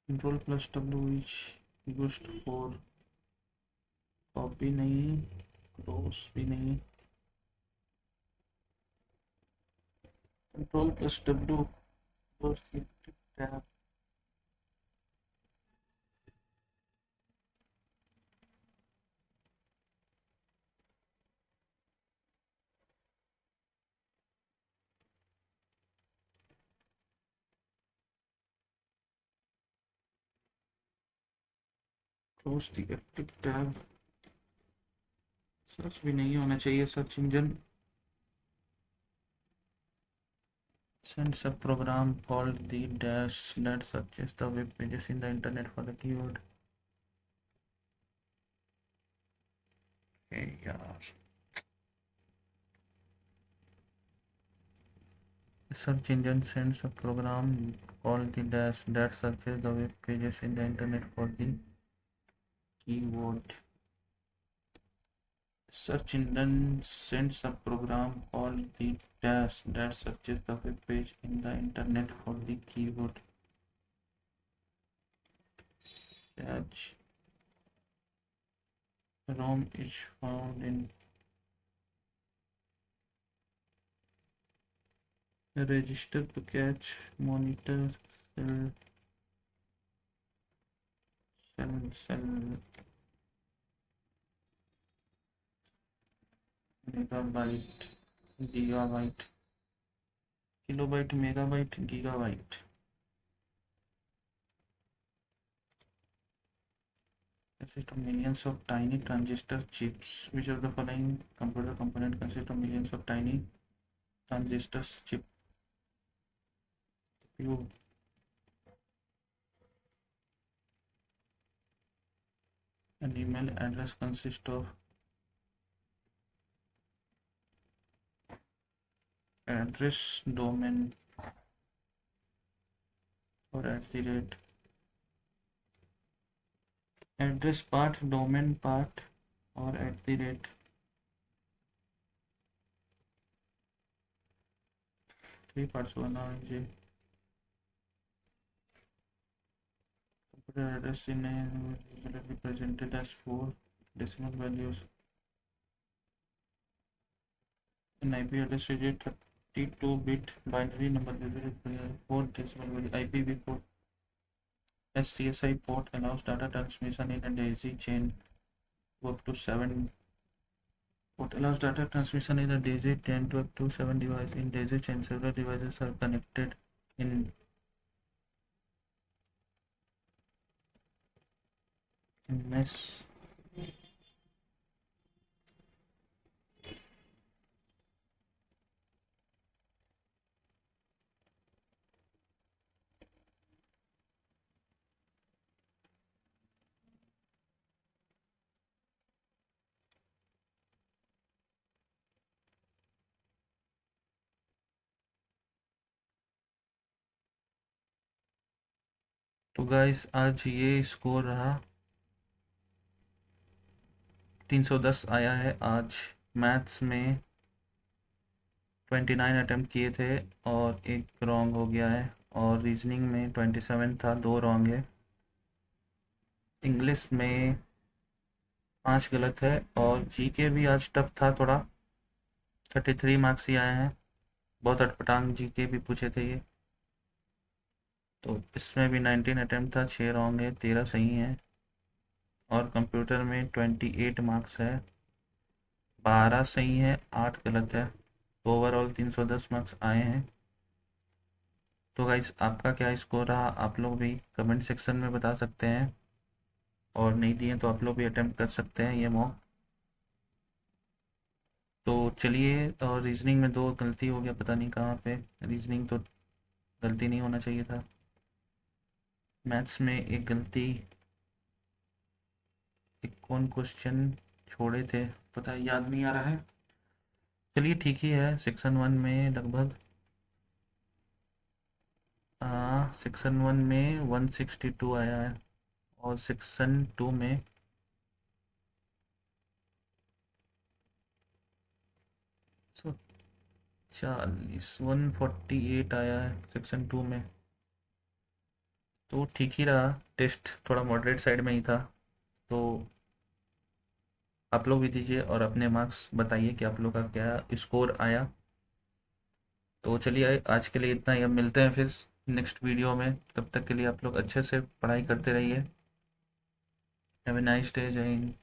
Control plus W is used for copy नहीं, close भी नहीं. Control plus W for tab. Close the active tab. Search भी नहीं होना चाहिए search engine. sends a program called the dash that searches the web pages in the internet for the keyword. Hey यार, search engine sends a program called the dash that searches the web pages in the internet for the keyword. Search engine sends a program called the dash that searches the web page in the internet for the keyword. Catch ROM is found in register to catch monitor cell megabyte gigabyte kilobyte megabyte gigabyte. Consists of millions of tiny transistor chips. Which of the following computer component consists of millions of tiny transistors chip? You an email address consists of address, domain, or at the rate. Address part, domain part, or at the rate. Three parts बना लीजिए. Computer address in a will be presented as 4 decimal values. An IP address is a 32-bit binary number with 4 decimal value. IPv4 SCSI port allows data transmission in a daisy chain to up to 7. Port allows data transmission in a daisy chain to up to 7 devices. In daisy chain, several devices are connected in mesh. तो guys आज ये score रहा 310 आया है आज. Maths में 29 attempt किए थे और एक रॉन्ग हो गया है, और रीजनिंग में 27 था, 2 रॉन्ग है. इंग्लिश में 5 गलत है, और जीके भी आज टफ था थोड़ा. 33 मार्क्स ही आए हैं. बहुत अटपटांग जीके भी पूछे थे ये. तो इसमें भी 19 अटेम्प्ट था, 6 रॉन्ग है, 13 सही है. और कंप्यूटर में 28 मार्क्स है, 12 सही है, 8 गलत है. तो ओवरऑल 310 मार्क्स आए हैं. तो गाइस आपका क्या स्कोर रहा, आप लोग भी कमेंट सेक्शन में बता सकते हैं, और नहीं दिए तो आप लोग भी अटेम्प्ट कर सकते हैं ये मॉक. तो चलिए, और रीजनिंग में 2 गलती हो गया, पता नहीं कहाँ पे. रीजनिंग तो गलती नहीं होना चाहिए था. मैथ्स में एक गलती, एक कौन क्वेश्चन छोड़े थे पता याद नहीं आ रहा है. चलिए ठीक ही है. सेक्शन 1 में लगभग सेक्शन 1 में 162 आया है, और सेक्शन 2 में 148 आया है सेक्शन 2 में. तो ठीक ही रहा. टेस्ट थोड़ा मॉडरेट साइड में ही था. तो आप लोग भी दीजिए और अपने मार्क्स बताइए कि आप लोग का क्या स्कोर आया. तो चलिए आज के लिए इतना ही. अब मिलते हैं फिर नेक्स्ट वीडियो में. तब तक के लिए आप लोग अच्छे से पढ़ाई करते रहिए. Have a nice day. जय हिंद.